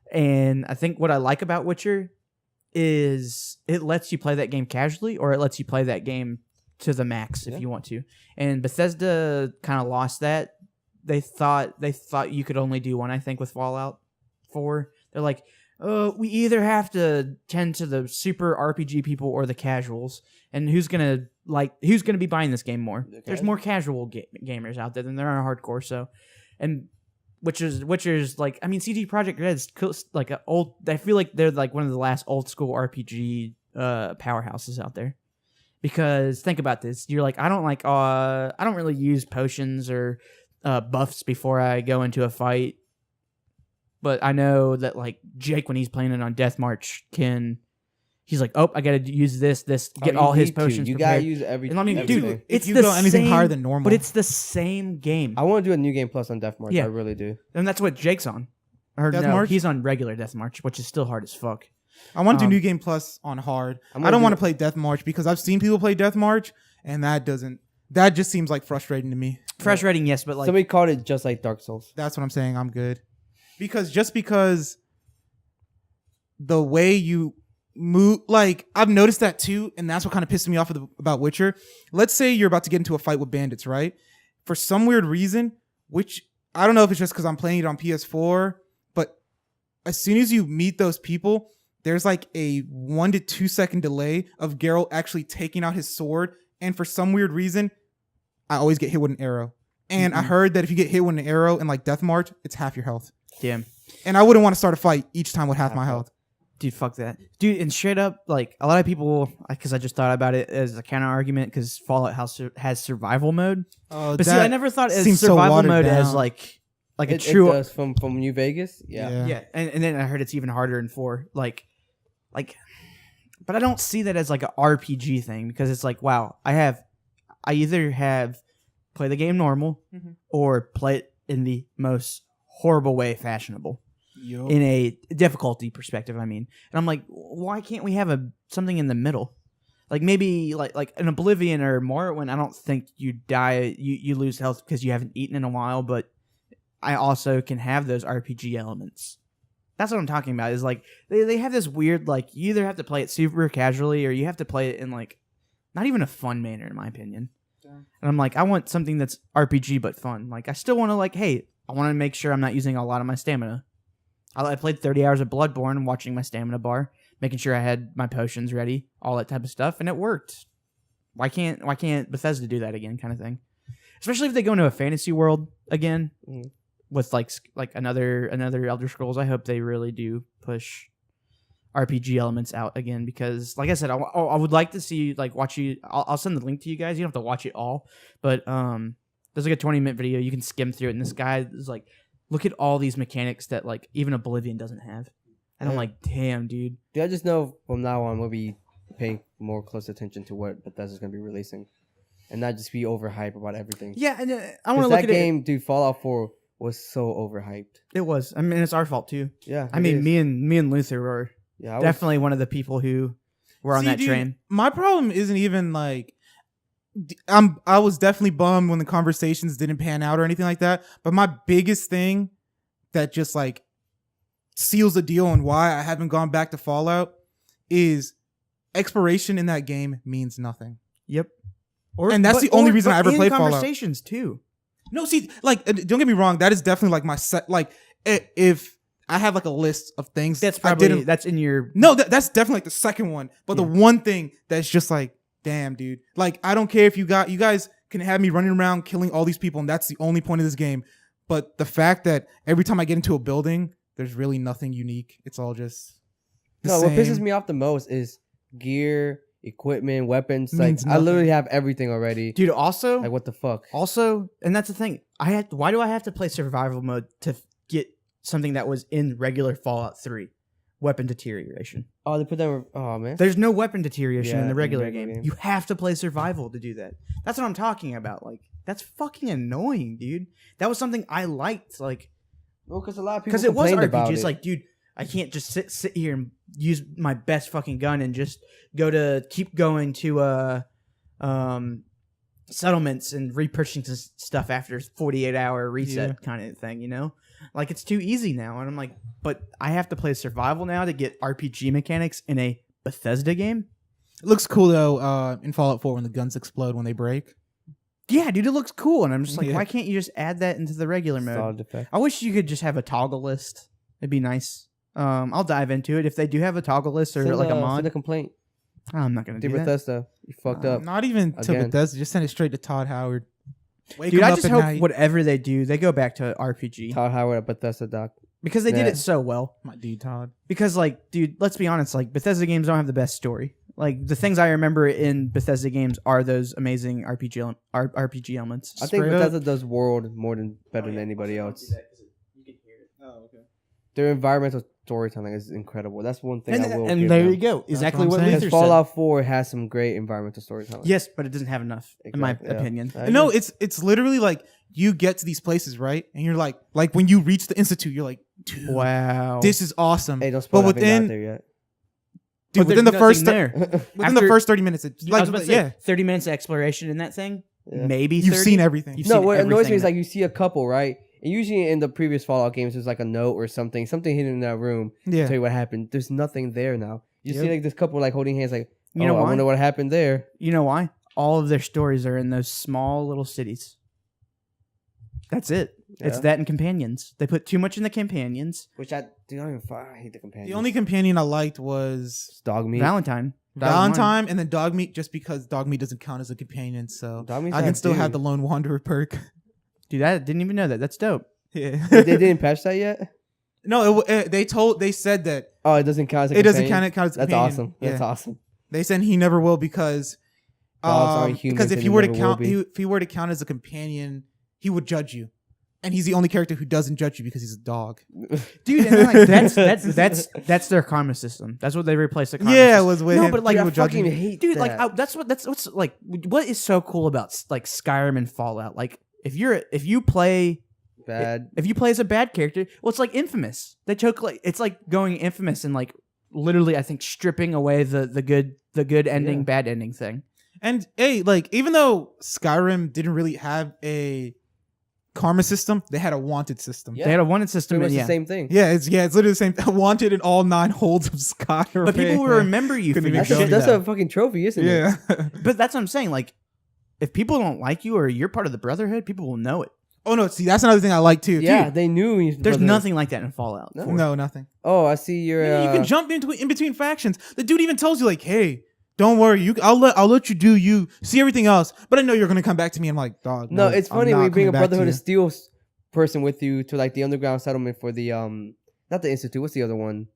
And I think what I like about Witcher is it lets you play that game casually, or it lets you play that game to the max if you want to. And Bethesda kind of lost that. They thought you could only do one, I think, with Fallout 4. They're like, we either have to tend to the super RPG people or the casuals. And who's gonna be buying this game more? There's more casual gamers out there than there are hardcore. So, and Witcher's like, I mean, CD Projekt Red's like an old. I feel like they're like one of the last old school RPG powerhouses out there. Because think about this, you're like, I don't really use potions or buffs before I go into a fight, but I know that like Jake, when he's playing it on Death March, he's like, oh, I gotta use this, get all his potions. You prepared. gotta use everything. And I mean, dude, it's you the go anything same, higher than normal, but it's the same game. I want to do a new game plus on Death March. Yeah. I really do. And that's what Jake's on. Or Death no, March? he's on regular Death March, which is still hard as fuck. I want to do New Game Plus on hard. I don't want to play Death March because I've seen people play Death March, and that just seems like frustrating to me. Frustrating, yes, but like Somebody called it just like Dark Souls. That's what I'm saying. I'm good. Because the way you move, like I've noticed that too, and that's what kind of pissed me off about Witcher. Let's say you're about to get into a fight with bandits, right? For some weird reason, which I don't know if it's just because I'm playing it on PS4, but as soon as you meet those people, there's like a 1 to 2 second delay of Geralt actually taking out his sword, and for some weird reason, I always get hit with an arrow. And I heard that if you get hit with an arrow in like Death March, it's half your health. damn. And I wouldn't want to start a fight each time with half my health. Dude, fuck that. Dude, and straight up, like, a lot of people, because I just thought about it as a counter argument, because Fallout has survival mode. But see, I never thought as survival mode as like a true. It does from New Vegas. Yeah. And then I heard it's even harder in 4. Like, but I don't see that as like an RPG thing, because it's like, wow, I either have play the game normal or play it in the most horrible way fashionable. In a difficulty perspective, I mean. And I'm like, why can't we have something in the middle? Like maybe like an Oblivion or Morrowind, I don't think you die, you lose health because you haven't eaten in a while, but I also can have those RPG elements. That's what I'm talking about, is like they have this weird, like, you either have to play it super casually or you have to play it in like not even a fun manner, in my opinion. Yeah. And I'm like, I want something that's RPG but fun. Like I still want to like, hey, I want to make sure I'm not using a lot of my stamina. I played 30 hours of Bloodborne, watching my stamina bar, making sure I had my potions ready, all that type of stuff, and it worked. Why can't Bethesda do that again, kind of thing? Especially if they go into a fantasy world again with like another Elder Scrolls. I hope they really do push RPG elements out again, because like I said, I would like to see like watch you. I'll send the link to you guys. You don't have to watch it all, but there's like a 20-minute video you can skim through it, and this guy is like, look at all these mechanics that like even Oblivion doesn't have, and I'm like, damn, dude. Dude, I just know from now on we'll be paying more close attention to what Bethesda's gonna be releasing, and not just be overhyped about everything. Yeah, and I want to look that at game, dude. Fallout 4 was so overhyped. It was. I mean, it's our fault too. Yeah, I mean, me and Louther were definitely one of the people who were on that train. My problem isn't even like I was definitely bummed when the conversations didn't pan out or anything like that. But my biggest thing that just like seals the deal on why I haven't gone back to Fallout is exploration in that game means nothing. Yep. And that's the only reason I ever played Fallout. Conversations too. No, see, like, don't get me wrong. That is definitely like my set. Like, if I have like a list of things, that's probably that's in your. No, that's definitely like the second one. But the one thing that's just like, damn, dude. Like, I don't care if you guys can have me running around killing all these people, and that's the only point of this game. But the fact that every time I get into a building, there's really nothing unique. It's all just the same. What pisses me off the most is gear, equipment, weapons. Like, I literally have everything already. Dude, also, like, what the fuck? Also, and that's the thing. Why do I have to play survival mode to get something that was in regular Fallout 3? Weapon deterioration. Oh, they put that. Oh, man. There's no weapon deterioration in the regular regular game. You have to play survival to do that. That's what I'm talking about. Like, that's fucking annoying, dude. That was something I liked. Like, well, because a lot of people it was about RPGs. it. Like, dude, I can't just sit here and use my best fucking gun and just keep going to settlements and repurchasing stuff after 48-hour reset kind of thing, you know? Like, it's too easy now. And I'm like, but I have to play survival now to get RPG mechanics in a Bethesda game? It looks cool, though, in Fallout 4 when the guns explode when they break. Yeah, dude, it looks cool. And I'm just like, why can't you just add that into the regular mode? I wish you could just have a toggle list. It'd be nice. I'll dive into it if they do have a toggle list or like a mod. Send a complaint. I'm not gonna do that. Bethesda, you fucked up. Not even to Bethesda. Just send it straight to Todd Howard. Dude, I just hope whatever they do, they go back to RPG. Todd Howard at Bethesda Doc. Because they did it so well. My dude, Todd. Because, like, dude, let's be honest. Like, Bethesda games don't have the best story. Like, the things I remember in Bethesda games are those amazing RPG elements. I think Bethesda does world better than anybody else. You can hear it. Oh, okay. Their environmental storytelling is incredible. That's one thing I will. And there you go. Exactly what Louther said. Fallout 4 has some great environmental storytelling. Yes, but it doesn't have enough, in my opinion. No, it's literally like you get to these places, right? And you're like when you reach the Institute, you're like, dude, wow, this is awesome. Hey, don't spoil it out there yet. Dude, within the first 30 minutes, it's like 30 minutes of exploration in that thing. Maybe 30? You've seen everything. No, what annoys me is like you see a couple, right? And usually in the previous Fallout games, there's like a note or something hidden in that room to tell you what happened. There's nothing there now. You see like this couple like holding hands, like, you know, I wonder what happened there. You know why? All of their stories are in those small little cities. That's it. Yeah. It's that and companions. They put too much in the companions. Which I hate the companions. The only companion I liked was Dogmeat. Valentine, and then Dogmeat, just because Dogmeat doesn't count as a companion, so I can still have the Lone Wanderer perk. Dude, I didn't even know that. That's dope. Yeah. They didn't patch that yet? No, they said that. Oh, it doesn't count as a companion? It doesn't count as a companion. That's awesome. Yeah. That's awesome. They said he never will because if he were to count as a companion, he would judge you. And he's the only character who doesn't judge you because he's a dog. Dude, and like, that's their karma system. That's what they replaced the karma system. Yeah, it was with him. But like, I fucking hate dude, that. like that's what's like what is so cool about like Skyrim and Fallout. Like if you play as a bad character, well, it's like Infamous. They took it's like going Infamous and like literally I think stripping away the good ending, bad ending thing. And hey, like even though Skyrim didn't really have a karma system, they had a wanted system. Yeah. They had a wanted system. It's the same thing. Yeah, it's literally the same. Wanted in all 9 holds of Skyrim. But people will remember you for your that's a fucking trophy, isn't it? Yeah. But that's what I'm saying. Like, if people don't like you or you're part of the Brotherhood, people will know it. Oh no, see, that's another thing I like too. Yeah, dude, they knew. There's nothing like that in Fallout. No, nothing. Oh, I see. You can jump in between factions. The dude even tells you like, "Hey, don't worry, I'll let you do you. See everything else, but I know you're gonna come back to me." I'm like, "Dog." No, it's funny when you bring a Brotherhood of Steel person with you to like the underground settlement for the not the Institute. What's the other one?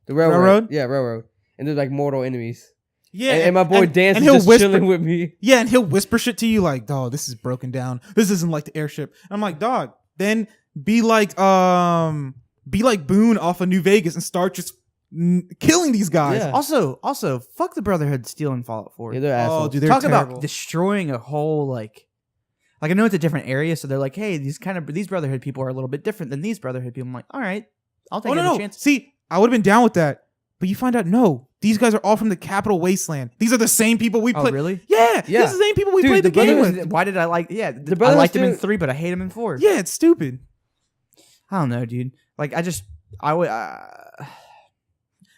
The railroad? Yeah, railroad. And there's like mortal enemies. Yeah, and my boy Dan is just chilling with me. Yeah, and he'll whisper shit to you like, dog, this is broken down. This isn't like the airship. I'm like, dog, then be like Boone off of New Vegas and start just killing these guys. Yeah. Also, fuck the Brotherhood stealing Fallout 4. Yeah, they're assholes. Dude, they're Talk terrible. about destroying a whole like I know it's a different area, so they're like, hey, these Brotherhood people are a little bit different than these Brotherhood people. I'm like, all right, I'll take any chance. See, I would have been down with that, but you find out no, these guys are all from the Capital Wasteland. These are the same people we played. Oh, really? Yeah, these are the same people we played the game with. Why did I like? Yeah, The I liked him in Brotherhood 3, but I hate him in 4. Yeah, it's stupid. I don't know, dude. Like, I would.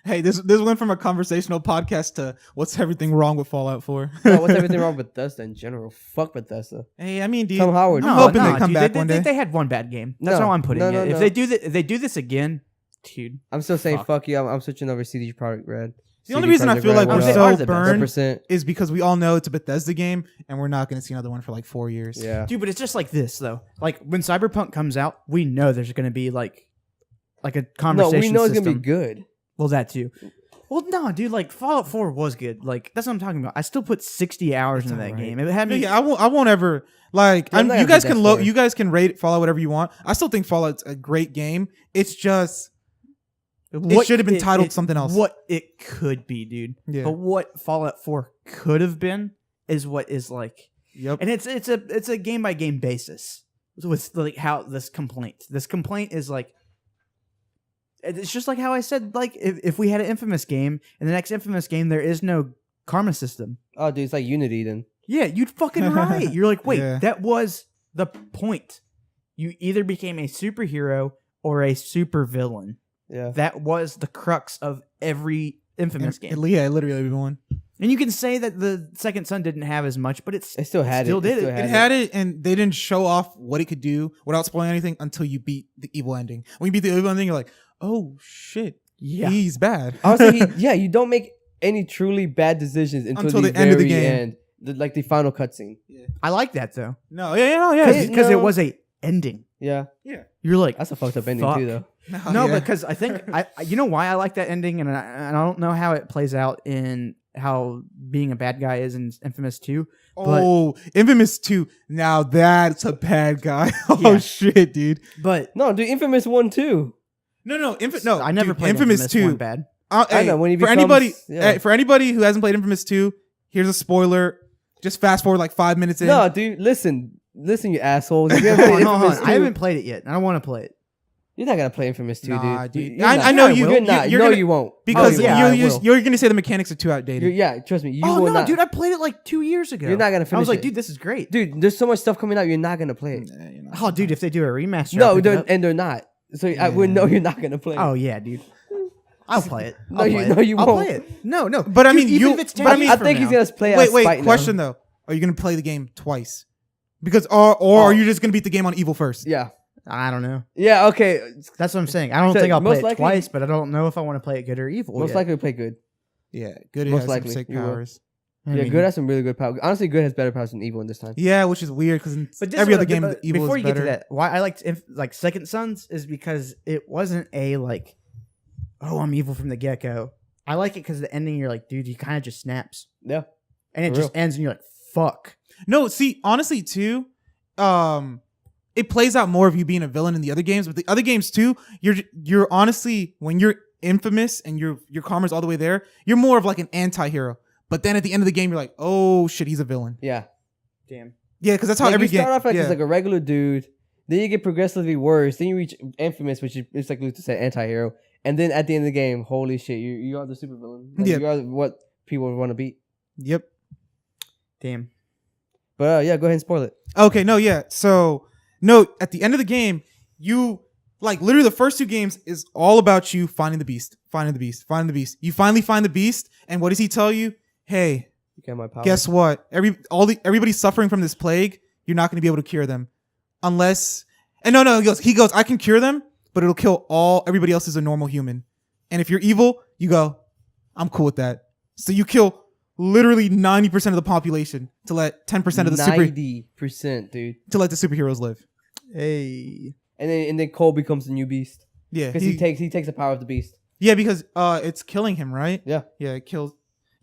Hey, this went from a conversational podcast to what's everything wrong with Fallout 4? No, what's everything wrong with Bethesda in general? Fuck Bethesda. Hey, I mean, dude, Tom Howard. I'm hoping they come dude, back one day. They had one bad game. That's how I'm putting it. If they do this again, dude, I'm still saying fuck you. I'm switching over CD Projekt Red. The only reason I feel like we're so burned 100%. is because we all know it's a Bethesda game, and we're not going to see another one for like 4 years. Yeah, dude, but it's just like this though. Like when Cyberpunk comes out, we know there's going to be like a conversation. No, we know system. it's gonna be good. Well, that too. Well, no, dude. Like Fallout 4 was good. Like that's what I'm talking about. I still put 60 hours into that game. It had me. Yeah, I won't ever like. Yeah, you guys can rate Fallout whatever you want. I still think Fallout's a great game. It's just it should have been titled something else. What it could be, dude. Yeah. But what Fallout 4 could have been is what is like. Yep. And it's a game by game basis with like how this complaint is like. It's just like how I said, like, if we had an Infamous game, in the next Infamous game, there is no karma system. Oh, dude, it's like Unity then. Yeah, you'd fucking right. You're like, wait, Yeah. that was the point. You either became a superhero or a supervillain. Yeah. That was the crux of every Infamous game. Yeah, literally everyone. And you can say that the Second Son didn't have as much, but It still had it. did it. It had it, and they didn't show off what it could do without spoiling anything until you beat the evil ending. When you beat the evil ending, you're like, oh shit, Yeah. he's bad. Honestly, you don't make any truly bad decisions until the end of the game. Like the final cutscene. I like that, though. No, yeah. Because it was a ending. Yeah. You're like, That's a fucked up ending fuck. too, though. No, yeah. because I think you know why I like that ending, and I don't know how it plays out in how being a bad guy is in Infamous 2. Oh, Infamous 2. Now that's a bad guy. Oh Yeah. shit, dude. But No, dude, Infamous 1 too. No, I never played Infamous 2. 1 bad. I know, when he for becomes- anybody who hasn't played Infamous 2, here's a spoiler. Just fast forward like 5 minutes in. No, dude, listen, you assholes. You Hold on. Infamous 2. I haven't played it yet. I don't want to play it. You're not gonna play Infamous 2, Nah, dude. dude. You're not. I know Yeah, you. You're not. You're No, gonna, you won't. because No, you won't. you're gonna say the mechanics are too outdated. Yeah, trust me. You Oh will no, not. dude! I played it like 2 years ago. You're not gonna I finish was like, it. dude, this is great. Dude, there's so much stuff coming out. You're not gonna play it. Oh, dude, if they do a remaster, No, I'll pick it up. they're not. So I would know you're not gonna play it. Oh yeah, dude. I'll play it. No, you I'll won't. play it. No. But I Dude, mean, even if it's 10 but I years mean, I from think now. he's gonna play as Wait. Spite Question now. though: are you gonna play the game twice? Because or are you just gonna beat the game on evil first? Yeah. I don't know. Yeah. Okay. That's what I'm saying. I don't So think I'll play most it likely- twice, but I don't know if I want to play it good or evil. Most yet. likely play good. Yeah, good. Most Has likely, some sick you will. powers. I Yeah, mean, good has some really good power. Honestly, good has better powers than evil in this time. Yeah, which is weird because But this every is other what- game, but evil before is you better. get to that, why I liked like Second Sons is because it wasn't a like, oh, I'm evil from the get go. I like it because the ending, you're like, dude, he kind of just snaps, Yeah. and it For just ends, and you're like, fuck. No, see, honestly, too, it plays out more of you being a villain in the other games. But the other games too, you're honestly, when you're infamous and your karma's all the way there, you're more of like an anti-hero. But then at the end of the game, you're like, oh shit, he's a villain. Yeah. Damn. Yeah, because that's how Like, every you game. start off like yeah. just like a regular dude, then you get progressively worse. Then you reach infamous, which is it's like Louther said, anti-hero. And then at the end of the game, holy shit, you are the supervillain. Like, Yeah. You are what people want to beat. Yep. Damn. But yeah, go ahead and spoil it. Okay, no, yeah. So, no, at the end of the game, you, like, literally the first two games is all about you finding the beast. You finally find the beast, and what does he tell you? Hey, You got my power. guess what? Everybody's suffering from this plague. You're not going to be able to cure them. Unless... And no, he goes, I can cure them, but it'll kill everybody else is a normal human. And if you're evil, you go, I'm cool with that. So you kill literally 90% of the population to let 10% of the 90%, dude. to let the superheroes live. Hey. And then Cole becomes the new beast Yeah, because he takes the power of the beast. Yeah, because it's killing him, right? Yeah. Yeah, it kills.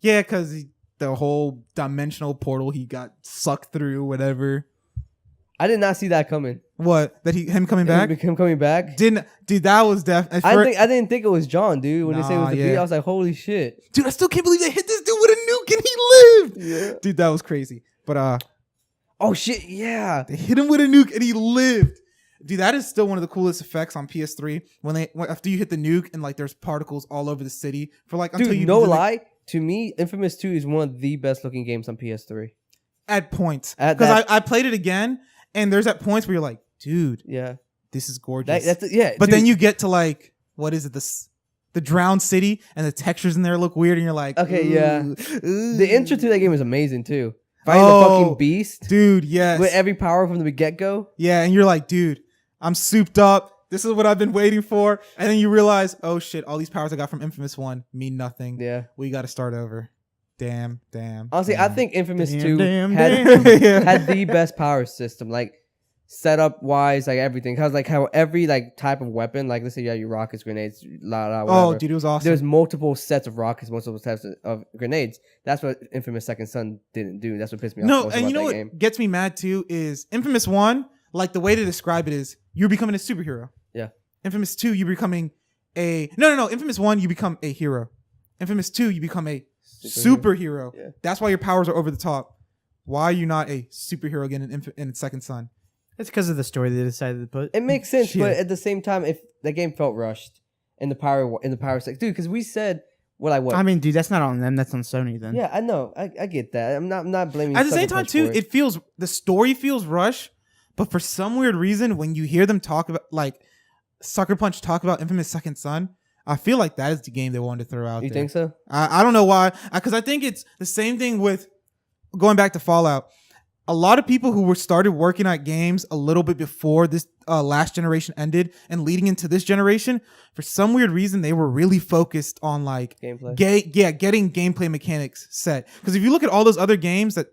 Yeah, because the whole dimensional portal he got sucked through, whatever. I did not see that coming. What? That him coming back? Him coming back? Dude, that was I didn't think it was John, dude. When they say it was the beat, I was like, holy shit. Dude, I still can't believe they hit this dude with a nuke and he lived. Yeah. Dude, that was crazy. But oh shit, yeah. they hit him with a nuke and he lived. Dude, that is still one of the coolest effects on PS3 when after you hit the nuke and like there's particles all over the city for like until dude, you no lie. To me, Infamous 2 is one of the best looking games on PS3. At points. Because I played it again and there's at points where you're like, dude, yeah, this is gorgeous. Yeah. But then you get to like, what is it? The drowned city and the textures in there look weird and you're like, okay, yeah. Ooh. The intro to that game is amazing too. Fighting the fucking beast. Dude, yes. With every power from the get-go. Yeah, and you're like, dude, I'm souped up. This is what I've been waiting for. And then you realize, oh shit, all these powers I got from Infamous 1 mean nothing. Yeah. We got to start over. Damn. Honestly, damn. I think Infamous 2 damn. had the best power system. Like, setup wise, like everything. Cause like how every like type of weapon, like let's say you have your rockets, grenades, whatever. Oh, dude, it was awesome. There's multiple sets of rockets, multiple sets of grenades. That's what Infamous Second Son didn't do. That's what pissed me off. No, and you know what gets me mad too is Infamous 1, like the way to describe it is you're becoming a superhero. Yeah. Infamous 2, you're becoming a no. Infamous 1, you become a hero. Infamous 2, you become a superhero. Yeah. That's why your powers are over the top. Why are you not a superhero again in Second Son? It's because of the story they decided to put. It makes sense, Shit. but at the same time, if the game felt rushed in the power section, dude, because we said what. I mean, dude, that's not on them. That's on Sony then. Yeah, I know. I get that. I'm not blaming. At the Sucker same time, Punch too, for it. the story feels rushed, but for some weird reason, when you hear them talk about, like, Sucker Punch talk about Infamous Second Son, I feel like that is the game they wanted to throw out You there. think so? I don't know why. Because I think it's the same thing with going back to Fallout. A lot of people who started working at games a little bit before this last generation ended and leading into this generation, for some weird reason, they were really focused on like Gameplay. Getting gameplay mechanics set. Because if you look at all those other games that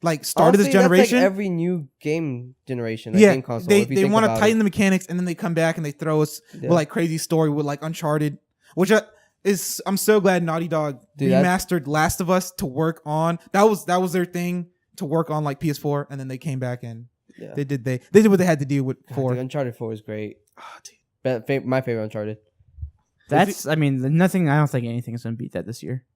like started this generation, that's like every new game generation, game console. They want to tighten the mechanics and then they come back and they throw us with like crazy story with like Uncharted, which I'm so glad Naughty Dog remastered Last of Us to work on. That was their thing. To work on like PS4, and then they came back and they did what they had to do with 4. Dude, Uncharted 4 is great. Oh, dude. My favorite Uncharted. That's, I mean, nothing. I don't think anything's gonna beat that this year.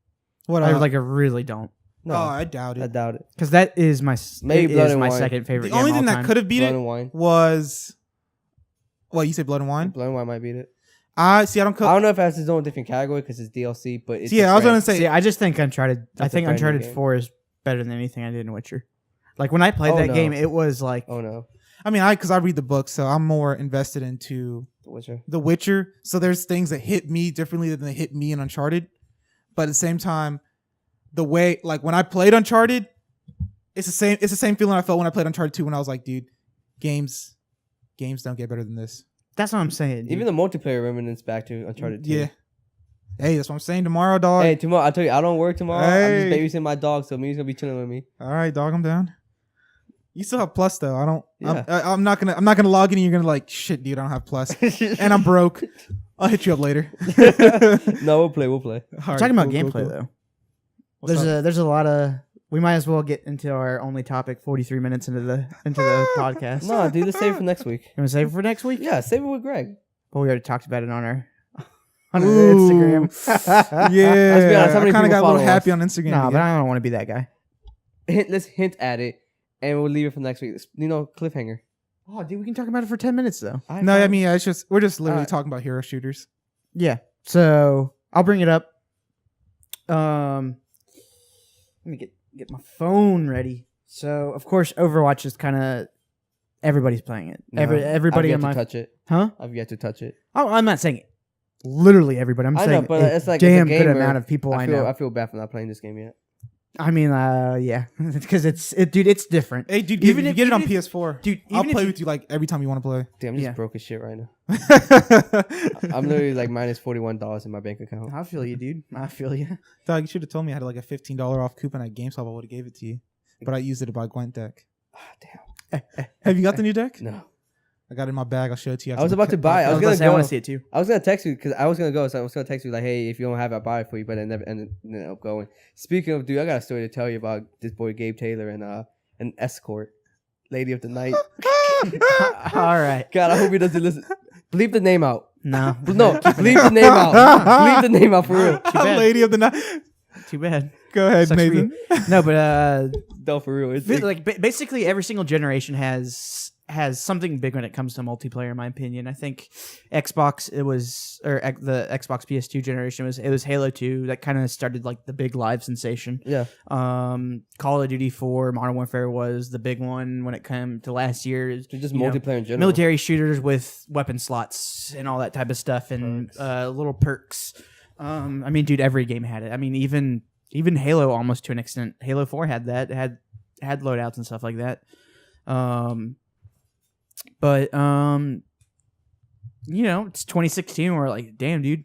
What? I really don't. No, I doubt it. I doubt it. Because that is my Blood and my Wine. second favorite. The only thing that could have beat Blood it and Wine. was what you said. Blood and Wine. Blood and Wine might beat it. I don't know if that's his own different category because it's DLC, but it's I was gonna say. See, I just think Uncharted. That's a brand new Uncharted game. 4 is better than anything I did in Witcher. Like when I played that game, it was like, oh no. I mean, because I read the book, so I'm more invested into The Witcher. So there's things that hit me differently than they hit me in Uncharted. But at the same time, the way like when I played Uncharted, it's the same feeling I felt when I played Uncharted 2 when I was like, dude, games don't get better than this. That's what I'm saying. Dude. Even the multiplayer remnants back to Uncharted 2. Yeah. Hey, that's what I'm saying. Tomorrow, dog. Hey, tomorrow, I tell you, I don't work tomorrow. Hey. I'm just babysitting my dog, so Mi's gonna be chilling with me. All right, dog, I'm down. You still have Plus though. I don't. Yeah. I'm not gonna log in. And you're gonna like shit, dude. I don't have Plus, and I'm broke. I'll hit you up later. No, we'll play. All right, talking about cool, gameplay cool. though. What's There's a lot of. We might as well get into our only topic 43 minutes into the podcast. No, dude, let's save it for next week. You want to save it for next week? Yeah, save it with Greg. Well, we already talked about it on our Ooh. Instagram. Yeah, Let's be honest, how many I kind of people got a follow little happy us? on Instagram. No, again. but I don't want to be that guy. Let's hint at it, and we'll leave it for next week. Cliffhanger. Oh, dude, we can talk about it for 10 minutes though. No, I mean we're just literally talking about hero shooters. Yeah. So I'll bring it up. Let me get my phone ready. So of course, Overwatch is kind of everybody's playing it. No, Everybody I've on yet my to touch it. huh? I've yet to touch it. Oh, I'm not saying literally everybody. I'm I saying know, but a it's like damn as a good gamer, amount of people I know. I feel bad for not playing this game yet. I mean, yeah, because dude, it's different. Hey, dude, Even if you if- get it on even if- PS4, dude, I'll even play if with you like every time you want to play. Damn, I'm just Yeah. broke as shit right now. I'm literally like minus $41 in my bank account. I feel you, dude. I feel you. Dog, you should have told me I had like a $15 off coupon at GameStop. I would have gave it to you, but I used it to buy Gwent deck. Ah, damn. Have you got the new deck? No. I got it in my bag. I'll show it to you. I was about to buy. I was gonna gonna go. I want to see it too. I was gonna text you because I was gonna go. So I was gonna text you like, "Hey, if you don't have it, I'll buy it for you." But I never ended up going. Speaking of, dude, I got a story to tell you about this boy Gabe Taylor and an escort, lady of the night. All right. God, I hope he doesn't listen. Bleep the name out. No. Bleep the name out. Bleep the name out for real. Lady of the night. Too bad. Go ahead, Sucks for Nathan. No, but No, for real. It's like basically every single generation has something big when it comes to multiplayer. In my opinion, I think Xbox the Xbox PS2 generation was Halo 2 that kind of started like the big live sensation. Yeah. Call of Duty 4, Modern Warfare was the big one when it came to last year. just multiplayer in general. Military shooters with weapon slots and all that type of stuff and little perks. I mean, dude, every game had it. I mean, even Halo almost to an extent. Halo 4 had that. It had loadouts and stuff like that. But it's 2016. We're like, damn, dude,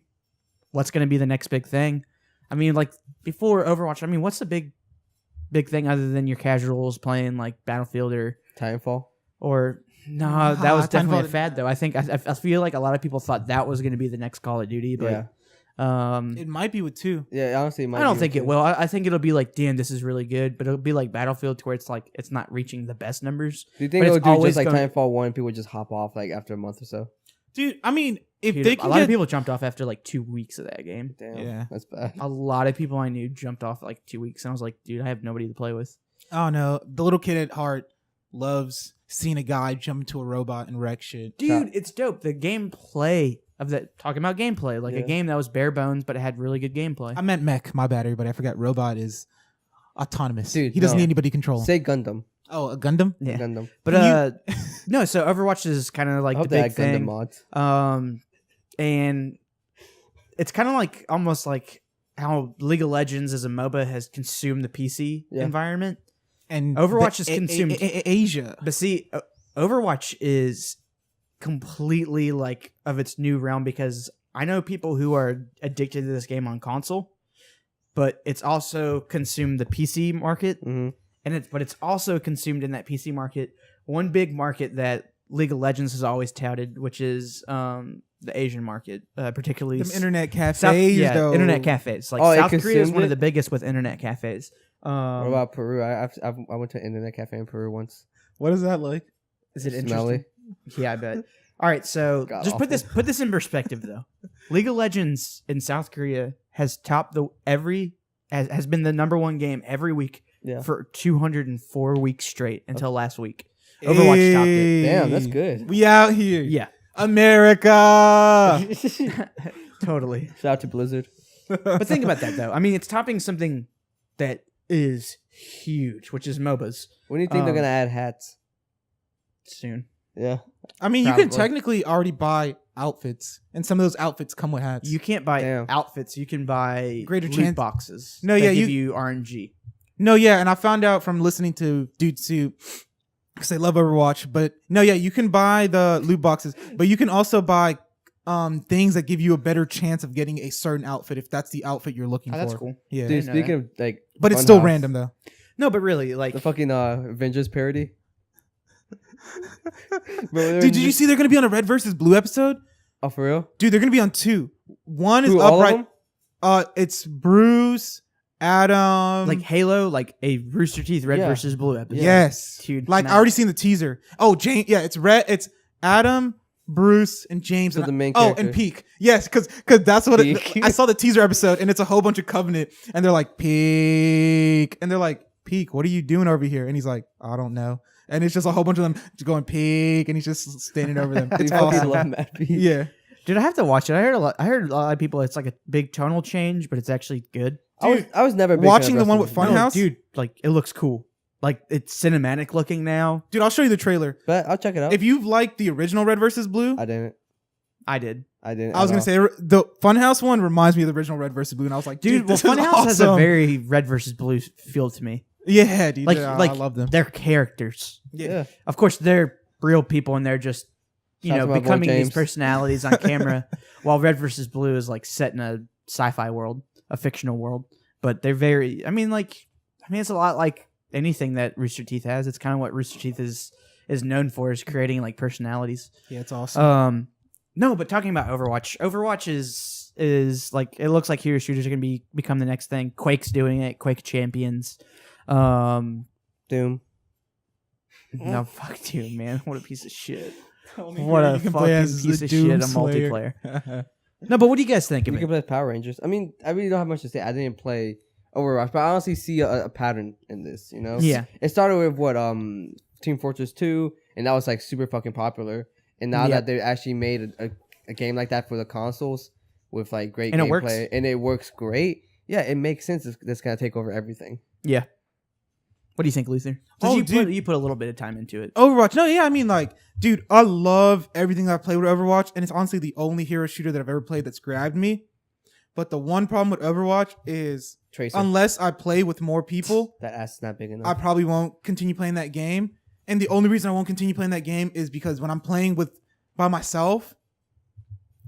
what's gonna be the next big thing? I mean, like before Overwatch. I mean, what's the big thing other than your casuals playing like Battlefield or Titanfall? Or no, that was definitely a Titanfall. fad though. I think I feel like a lot of people thought that was gonna be the next Call of Duty, but. Yeah. It might be with 2. Yeah, honestly, it might I don't be think with it will. I think it'll be like, damn, this is really good, but it'll be like Battlefield to where it's like it's not reaching the best numbers. Do you think but it'll it's do always just like gonna- Titanfall 1? People just hop off like after a month or so. Dude, I mean, if Dude, they a can lot of get... people jumped off after like 2 weeks of that game. Damn, Yeah. that's bad. A lot of people I knew jumped off like 2 weeks, and I was like, dude, I have nobody to play with. Oh, no. The little kid at heart loves seeing a guy jump into a robot and wreck shit. Dude, it's dope. The gameplay of that. Talking about gameplay, like Yeah. a game that was bare bones, but it had really good gameplay. I meant mech, my bad, everybody. I forgot robot is autonomous. Dude, he doesn't no. need anybody to control him. Say Gundam. Oh, a Gundam? Yeah, Gundam. but no. So Overwatch is kind of like I the hope they big had Gundam thing. mods. And it's kind of like almost like how League of Legends as a MOBA has consumed the PC environment. And Overwatch is consumed Asia. But see, Overwatch is completely like of its new realm because I know people who are addicted to this game on console, but it's also consumed the PC market, Mm-hmm. but it's also consumed in that PC market one big market that League of Legends has always touted, which is the Asian market, particularly Them internet cafes, though. internet cafes. Like South Korea is one of the biggest with internet cafes. What about Peru? I went to an internet cafe in Peru once. What is that like? Is it Smelly. interesting? Yeah, I bet. All right, so God just awful. put this in perspective though. League of Legends in South Korea has topped has been the number one game every week for 204 weeks straight until last week. Overwatch topped it. Damn, that's good. We out here. Yeah, America. totally. Shout out to Blizzard. But think about that though. I mean, it's topping something that is huge, which is MOBAs. When do you think they're gonna add hats? Soon. Yeah. I mean, you can Probably. technically already buy outfits, and some of those outfits come with hats. You can't buy Damn. outfits. You can buy Greater loot chance- boxes. No, that yeah, give you RNG. No, yeah, and I found out from listening to Dude Soup, because I love Overwatch, but no, yeah, you can buy the loot boxes, but you can also buy things that give you a better chance of getting a certain outfit if that's the outfit you're looking for. That's cool. Yeah. Dude, know speaking of like, But it's still Funhouse, random, though. No, but really, like the fucking Avengers parody. Bro, Dude, did you see they're going to be on a Red versus Blue episode? Oh, for real? Dude, they're going to be on 2. One is Who, all of upright. them? It's Bruce, Adam. like Halo, like a Rooster Teeth Red Yeah. versus Blue episode. Yes. Dude, Like, nah. I already seen the teaser. Oh, James. Yeah, it's Red. It's Adam, Bruce, and James. So and the main and characters. Peak. Yes, because that's what Peak. I saw the teaser episode, and it's a whole bunch of Covenant, and they're like, Peak. And they're like, Peak, what are you doing over here? And he's like, I don't know. And it's just a whole bunch of them just going, Peak, and he's just standing over them. Dude, It's fucking awesome. love Matt P. Yeah. Dude, I have to watch it. I heard a lot of people. It's like a big tonal change, but it's actually good. I was never a big watching fan the of one Resident with Evil. Funhouse? dude, like it looks cool. Like it's cinematic looking now. Dude, I'll show you the trailer. But I'll check it out. If you've liked the original Red versus Blue, I didn't. I did, I was going to say the Funhouse one reminds me of the original Red versus Blue, and I was like, dude. Well, this is Funhouse has a awesome. very Red versus Blue feel to me. Yeah, dude. Like, I like love them. They're characters. Yeah. Of course, they're real people, and they're just Shout out to my boy becoming these James. personalities on camera. While Red versus Blue is like set in a sci-fi world, a fictional world. But they're very. I mean, it's a lot like anything that Rooster Teeth has. It's kind of what Rooster Teeth is is known for, is creating like personalities. Yeah, it's awesome. No, but talking about Overwatch is like, it looks like hero shooters are gonna become the next thing. Quake's doing it. Quake Champions. Doom. No, fuck Doom, man. What a piece of shit. Only What hero a you can fucking play as is piece the of shit Doom on Slayer. multiplayer. No, but what do you guys think of You it? can play as Power Rangers. I mean, I really don't have much to say. I didn't play Overwatch, but I honestly see a pattern in this. You know, Yeah. It started with what Team Fortress 2, and that was like super fucking popular. And now that they actually made a game like that for the consoles with like great And it gameplay, works. and it works great. Yeah, it makes sense. That's gonna take over everything. Yeah. What do you think, Louther? Oh, You put a little bit of time into it. Overwatch. No, yeah, I mean, like, dude, I love everything I've played with Overwatch, and it's honestly the only hero shooter that I've ever played that's grabbed me. But the one problem with Overwatch is, Tracer. unless I play with more people, That ass is not big enough. I probably won't continue playing that game. And the only reason I won't continue playing that game is because when I'm playing by myself,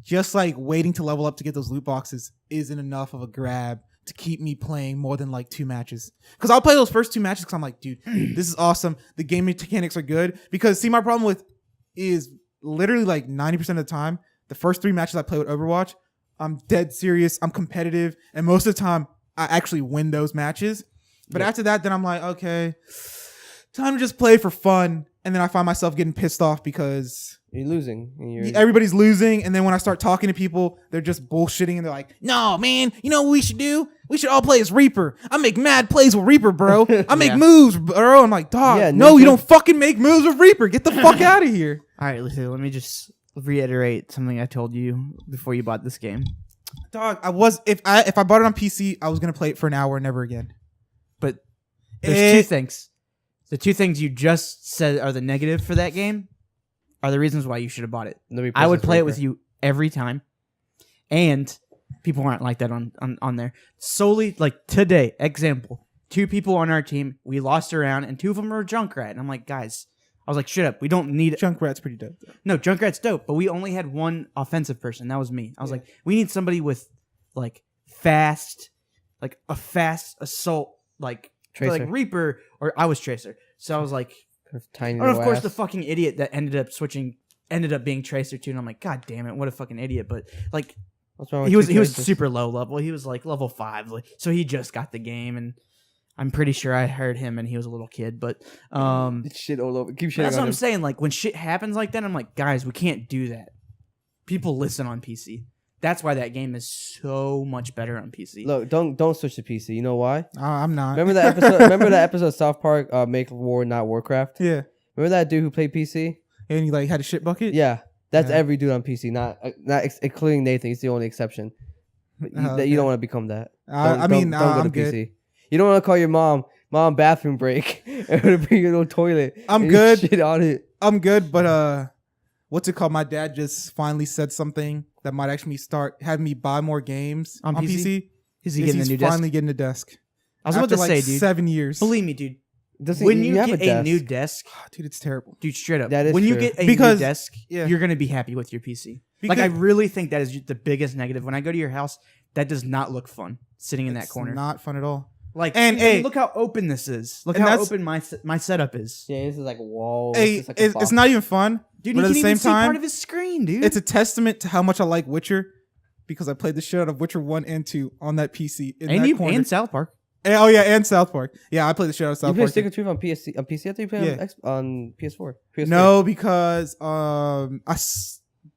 just like waiting to level up to get those loot boxes isn't enough of a grab to keep me playing more than like 2 matches. Because I'll play those first 2 matches because I'm like, dude, this is awesome. The game mechanics are good. Because see, my problem with is literally like 90% of the time, the first 3 matches I play with Overwatch, I'm dead serious. I'm competitive. And most of the time, I actually win those matches. But after that, then I'm like, okay, time to just play for fun. And then I find myself getting pissed off because You're losing. And everybody's losing. And then when I start talking to people, they're just bullshitting. And they're like, no, man, you know what we should do? We should all play as Reaper. I make mad plays with Reaper, bro. I make moves, bro. I'm like, dog, Yeah, no, you don't fucking make moves with Reaper. Get the fuck out of here. All right, Louther, let me just reiterate something I told you before you bought this game. Dog, if I bought it on PC, I was going to play it for an hour and never again. But there's 2 things. The 2 things you just said are the negative for that game are the reasons why you should have bought it. I would play it with you every time. And people aren't like that on there. Solely, like today, example, 2 people on our team, we lost a round, and 2 of them were Junkrat. And I'm like, guys, I was like, shut up. We don't need it. Junkrat's pretty dope. No, Junkrat's dope, but we only had 1 offensive person. That was me. I was like, we need somebody with like fast, like a fast assault, like Tracer. like Reaper, or I was Tracer. So I was like, Tiny and of course ass. the fucking idiot that ended up being Tracer too. And I'm like, god damn it, what a fucking idiot. But like, What's wrong with he was two Tracers? super low level. He was like level 5, like, so he just got the game, and I'm pretty sure I heard him and he was a little kid. But It's shit all over. Keep shitting that's what on I'm him. saying. Like when shit happens like that, I'm like, guys, we can't do that. People listen on PC. That's why that game is so much better on PC. Look, don't switch to PC. You know why? I'm not. Remember that episode? Remember that episode of South Park? Make war, not Warcraft. Yeah. Remember that dude who played PC? And he like had a shit bucket? Yeah, that's Yeah. every dude on PC. Not including Nathan. He's the only exception. But you don't want to become that. I'm good. You don't want to call your mom bathroom break and bring your little toilet. I'm and good. Shit on it. I'm good, but what's it called? My dad just finally said something that might actually have me buy more games On on PC? PC. Is he getting a He's new desk? finally getting a desk. I was about After to like say, dude. 7 years. Believe me, dude. Doesn't When you have get a new desk, Dude, it's terrible. dude, straight up. That is when you true. get a Because- new desk, yeah. you're gonna be happy with your PC. Like Because- I really think that is the biggest negative. When I go to your house, that does not look fun sitting in that It's corner. not fun at all. Like, And, dude, hey- look how open this is. Look And how that's- open my setup is. Yeah, this is like a wall. Hey, It's, like a it's box. not even fun. Dude, but you at can the even same see part time, of his screen, dude. it's a testament to how much I like Witcher because I played the shit out of Witcher 1 and 2 on that PC in that corner. and South Park. Oh yeah, and South Park. Yeah, I played the shit out of You South play Park. Stick of Truth on PC? On PC, I think you play Yeah. on PS4. PS4. No, because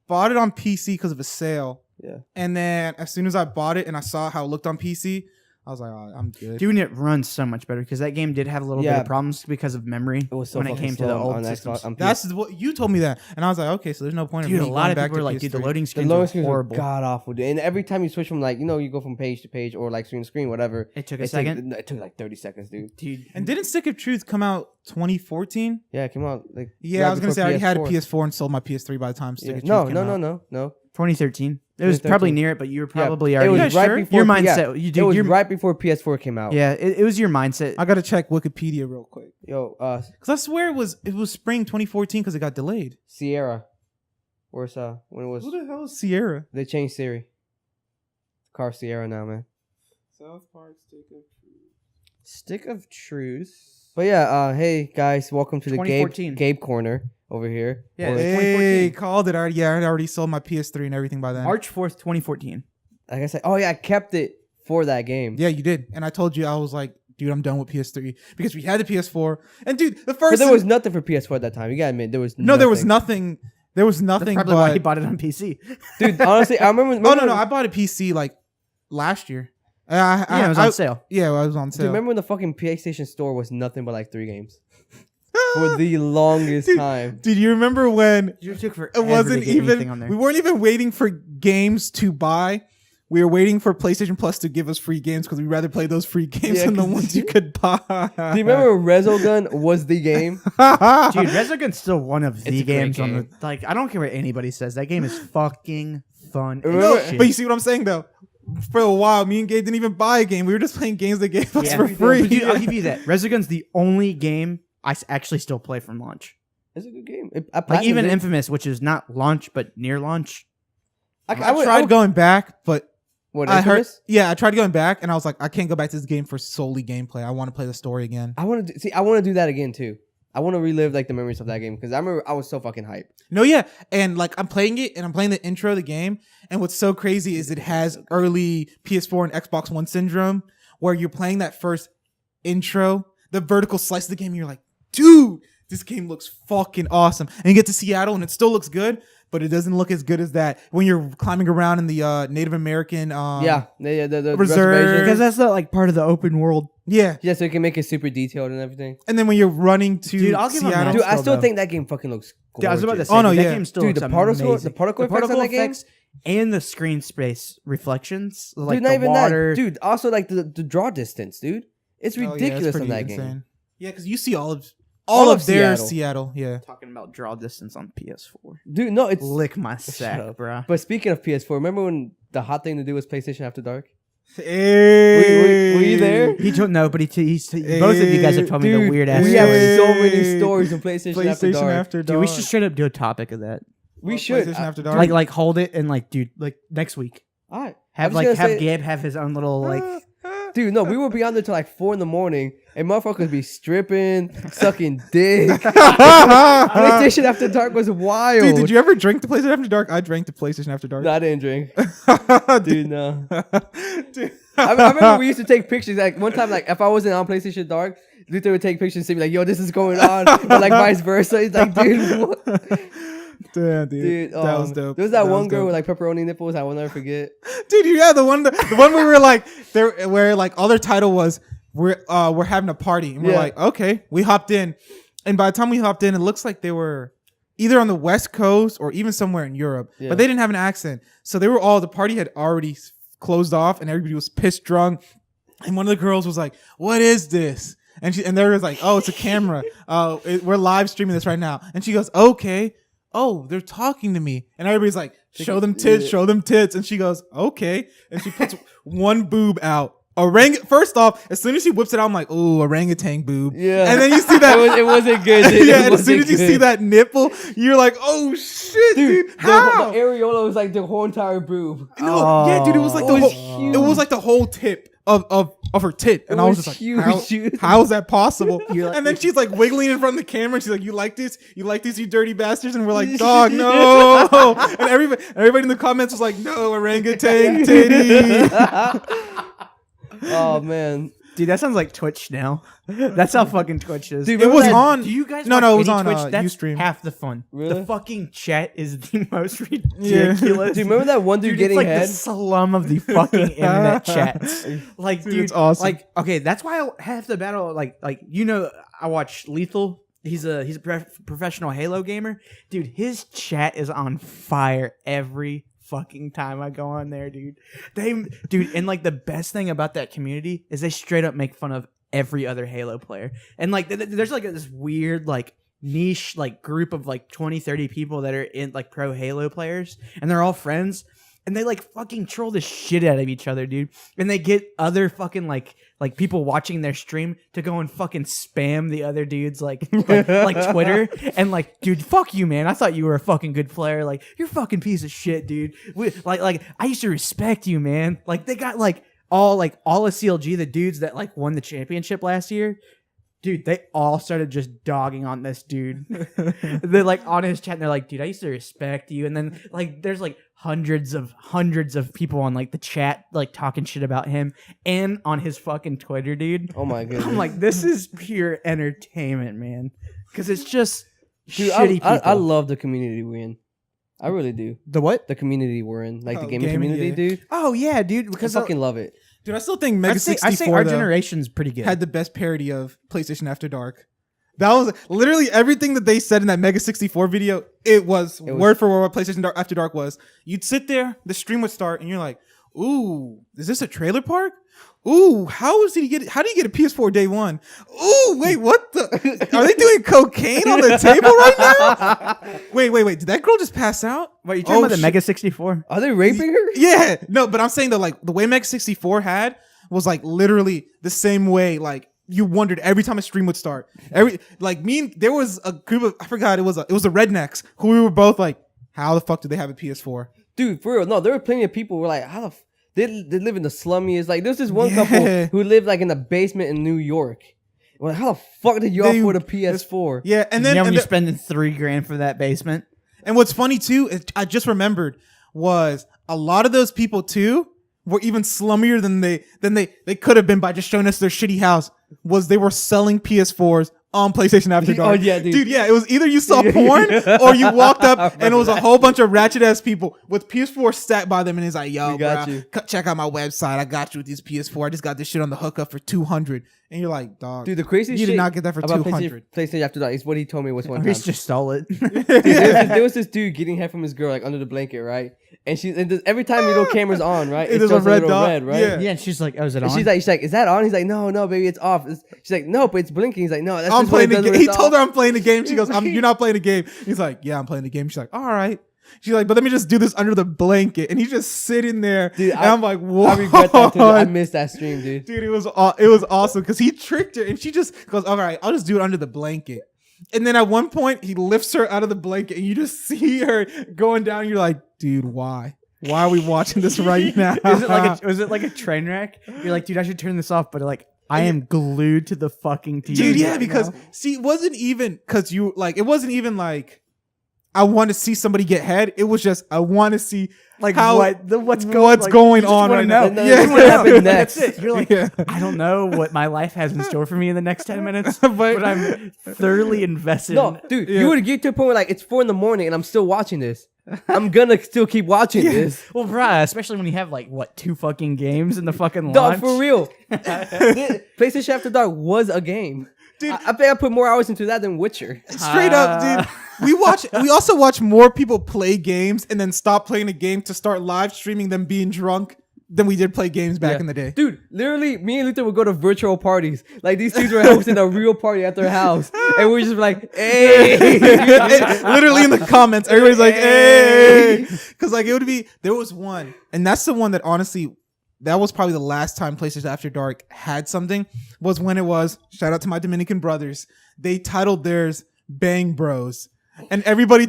bought it on PC because of a sale. Yeah. And then as soon as I bought it and I saw how it looked on PC, I was like, oh, I'm good. Dude, it runs so much better because that game did have a little bit Yeah. of problems because of memory It was so when it fucking came to the slow old on systems. Xbox. On PS4. That's what you told me that, and I was like, okay, so there's no point. Dude, in a me lot going of back people to were like, dude, the PS3. loading The screens loading were screens were horrible. god awful, dude. And every time you switch from like, you go from page to page or like screen to screen, whatever. It took a second. It took like 30 seconds, dude. Dude, And didn't Stick of Truth come out 2014? Yeah, it came out like. Yeah, right I was gonna say I already before had a PS4 and sold my PS3 by the time Stick Yeah. of Truth No, came no, out. no, no. 2013. It was 2013. probably near it, but you were probably It already. was Yeah, right sure. before Your yeah, mindset. You it do. was Your, right before PS4 came out. yeah, it was your mindset. I gotta check Wikipedia real quick Yo, because I swear it was spring 2014 because it got delayed. Sierra. Where's when it was? Who the hell is Sierra? They changed Siri. Car Sierra now, man. South Park Stick of Truth. Stick of Truth. But yeah, hey guys, welcome to the 2014. Gabe corner over here. Yeah, Or- it's Hey, 2014. called it already. Yeah, I already sold my PS3 and everything by then. March 4th, 2014. like I said, oh yeah, I kept it for that game. Yeah, you did. And I told you, I was like, dude, I'm done with PS3 because we had the PS4. And dude, the But first there was nothing for PS4 at that time. You gotta admit, there was there was nothing. There was That's nothing. probably why he But bought it on PC. Dude, honestly, I remember. oh no, I bought a PC like last year. Yeah, it was on sale. Yeah, I was on Dude, sale. remember when the fucking PlayStation Store was nothing but like 3 games for the longest Dude, time? Dude, you remember when You took forever it wasn't to get anything on even? there. We weren't even waiting for games to buy. We were waiting for PlayStation Plus to give us free games because we'd rather play those free games Yeah, than the 'cause- ones you could buy. Do you remember Resogun was the game? Dude, Resogun's still one of It's the a great games on the game. like. I don't care what anybody says. That game is fucking fun. as Remember- shit. But you see what I'm saying though? For a while, me and Gabe didn't even buy a game. We were just playing games they gave us Yeah, for free. but dude, I'll give you that. Resogun's the only game I actually still play from launch. It's a good game. Like even Infamous, which is not launch but near launch. I tried going back, but What, I heard. Infamous? Yeah, I tried going back, and I was like, I can't go back to this game for solely gameplay. I want to play the story again. I want to see. I want to do that again too. I want to relive like the memories of that game because I remember I was so fucking hyped. No, yeah, and like I'm playing it, and I'm playing the intro of the game, and what's so crazy is it has early PS4 and Xbox One syndrome, where you're playing that first intro, the vertical slice of the game, and you're like, dude, this game looks fucking awesome, and you get to Seattle, and it still looks good, but it doesn't look as good as that when you're climbing around in the Native American The reserve. reservation. Because that's not like part of the open world. yeah, Yeah, so you can make it super detailed and everything. and then when you're running to Dude, I'll give him Seattle, that. Dude, I still, still though. think that game fucking looks gorgeous. Dude, I was about to say, Oh, no, that yeah. game still Dude, looks the particle amazing. effects on that game? and the screen space reflections, like Dude, not the even water. that. Dude, also like the draw distance, dude. It's Oh, yeah, it's ridiculous pretty on that game. insane. Yeah, because you see all of All of their Seattle. Seattle. Yeah. Talking about draw distance on PS4. Dude, no, it's Lick my Shut sack, up. bruh. But speaking of PS4, remember when the hot thing to do was PlayStation After Dark? Hey. Were you there? He told no, but both of you guys have told me the Dude, weird ass we have stories. so many stories of PlayStation After Dark. Dude, we should straight up do a topic of that. We should. PlayStation After Dark. Like hold it and like, dude, like next week. All right. Have Gabe have his own little like. Dude, no, we would be on there till like 4 a.m. and motherfuckers be stripping, sucking dick. PlayStation After Dark was wild. Dude, did you ever drink the PlayStation After Dark? I drank the PlayStation After Dark. No, I didn't drink. Dude, no. Dude. I remember we used to take pictures. Like one time, like if I wasn't on PlayStation Dark, Louther would take pictures and say, like, yo, this is going on. Or like vice versa. He's like, dude, what? Damn, dude. Dude, that was dope. There was that one was girl dope. with like pepperoni nipples. I will never forget. Dude, yeah, the one we were like there, where like all their title was we're having a party, and we're Yeah. like, okay, we hopped in, and by the time we hopped in, it looks like they were either on the West Coast or even somewhere in Europe, Yeah. but they didn't have an accent, so they were all the party had already closed off, and everybody was pissed drunk, and one of the girls was like, "What is this?" And they was like, "Oh, it's a camera. We're live streaming this right now." And she goes, "Okay." Oh, they're talking to me. And everybody's like, show them tits, show them tits. And she goes, okay. And she puts one boob out. First off, as soon as she whips it out, I'm like, ooh, orangutan boob. Yeah. And then you see that. it wasn't good. Dude. Yeah, It and as soon wasn't as you good. see that nipple, you're like, oh shit, dude. the How? areola was like the whole entire boob. No, yeah, dude, it was like the It was whole huge. it was like the whole tip of her tit. And It I was was just huge, like, dude. how is that possible? You're like- And then she's like wiggling in front of the camera and she's like, you like this, you dirty bastards? And we're like, dog, no. And everybody in the comments was like, no, orangutan titty. Oh man, Dude, that sounds like Twitch now. That's how fucking Twitch is. Dude, It was that- on. Do you guys No, watch no, it was any on Twitch? That's Ustream. half the fun. Really? The fucking chat is the most Yeah. ridiculous. do you remember that one dude, Dude, getting it's like head? the slum of the fucking internet chats. Like, Dude, dude, it's awesome. Like, okay, that's why I have the battle. Like, you know, I watch Lethal. He's a professional Halo gamer. Dude, his chat is on fire every fucking time I go on there, dude. Dude, and like the best thing about that community is they straight up make fun of every other Halo player. And like there's like this weird like niche like group of like 20-30 people that are in like pro Halo players, and they're all friends, and they like fucking troll the shit out of each other, dude. And they get other fucking like people watching their stream to go and fucking spam the other dudes like Twitter, and like, dude, fuck you, man. I thought you were a fucking good player. Like, you're a fucking piece of shit, dude. Like I used to respect you, man. Like they got all of CLG, the dudes that like won the championship last year. Dude, they all started just dogging on this dude. They're like on his chat, and they're like, dude, I used to respect you. And then like there's like hundreds of people on like the chat like talking shit about him and on his fucking Twitter, dude. Oh my goodness. I'm like, this is pure entertainment, man. Because it's just Dude, shitty people. I love the community we're in. I really do. The what? The community we're in. Like the gaming gaming, community, yeah. dude. Oh yeah, dude. Because I fucking love it. Dude, I still think Mega I say 64 our though, generation's pretty good. had the best parody of PlayStation After Dark. That was literally everything that they said in that Mega 64 video. It was word for word what PlayStation After Dark was. You'd sit there, the stream would start, and you're like, "Ooh, is this a trailer park? Ooh, how do you get a PS4 day one? Ooh, wait, what the? Are they doing cocaine on the table right now? Wait, did that girl just pass out? What, you talking about the Mega 64? Are they raping her? Yeah, no, but I'm saying that like the way Mega 64 had was like literally the same way. Like you wondered every time a stream would start. There was a group of, I forgot, it was the rednecks who we were both like, how the fuck do they have a PS4? Dude, for real. No, there were plenty of people who were like, how the they live in the slummiest. Like there's this one couple who lived like in the basement in New York. Well, how the fuck did you afford a PS4? Yeah, and then when you're spending $3,000 for that basement. And what's funny too, is I just remembered was a lot of those people too were even slummier than they could have been by just showing us their shitty house. Was they were selling PS4s on PlayStation After Dark. Oh yeah, dude. Yeah, it was either you saw porn or you walked up and it was a whole bunch of ratchet ass people with PS4 stacked by them, and he's like, "Yo, bro, check out my website. I got you with these PS4. I just got this shit on the hookup for $200." And you're like, "Dog, dude, the craziest you shit did not get that for about $200." PlayStation After Dark is what he told me was one time. Reese just stole it. Dude, there was this dude getting head from his girl like under the blanket, right? And every time your little camera's on, right? It is a red dot, right? Yeah. And she's like, "Oh, is it on?" And she's like, "Is that on?" He's like, "No, baby, it's off." She's like, "No, but it's blinking." He's like, "No, that's I'm just what it playing the does game. when He it's told off." her I'm playing the game. She goes, "You're not playing the game." He's like, "Yeah, I'm playing the game." She's like, "All right." She's like, "But let me just do this under the blanket." And he's just sitting there. Dude, and I'm like, "What?" I regret that too. I missed that stream, dude. Dude, it was awesome because he tricked her and she just goes, "All right, I'll just do it under the blanket." And then at one point he lifts her out of the blanket and you just see her going down. And you're like, "Dude, why? Why are we watching this right now?" Was it like a train wreck? You're like, "Dude, I should turn this off," but like, I am glued to the fucking TV. Dude, yeah, right because now. see, it wasn't even I want to see somebody get head. It was just I want to see like how what's going you just on wanna right know. now. Yeah, what happened next? That's it. You're like, Yeah. I don't know what my life has in store for me in the next 10 minutes, But- but I'm thoroughly invested. No, dude, Yeah. you would get to a point where like it's 4 a.m. and I'm still watching this. I'm gonna still keep watching this. Well, bruh, especially when you have like 2 fucking games in the fucking Dog, launch. for real. PlayStation After Dark was a game. Dude. I think I put more hours into that than Witcher. Straight up, dude. We also watch more people play games and then stop playing a game to start live streaming them being drunk than we did play games back in the day. Dude, literally, me and Louther would go to virtual parties. Like, these dudes were hosting a real party at their house. And we were just like, hey. Literally in the comments, everybody's like, hey. Because, like, there was one, and that's the one that honestly, that was probably the last time PlayStation After Dark had something, was when it was, shout out to my Dominican brothers, they titled theirs Bang Bros. And everybody,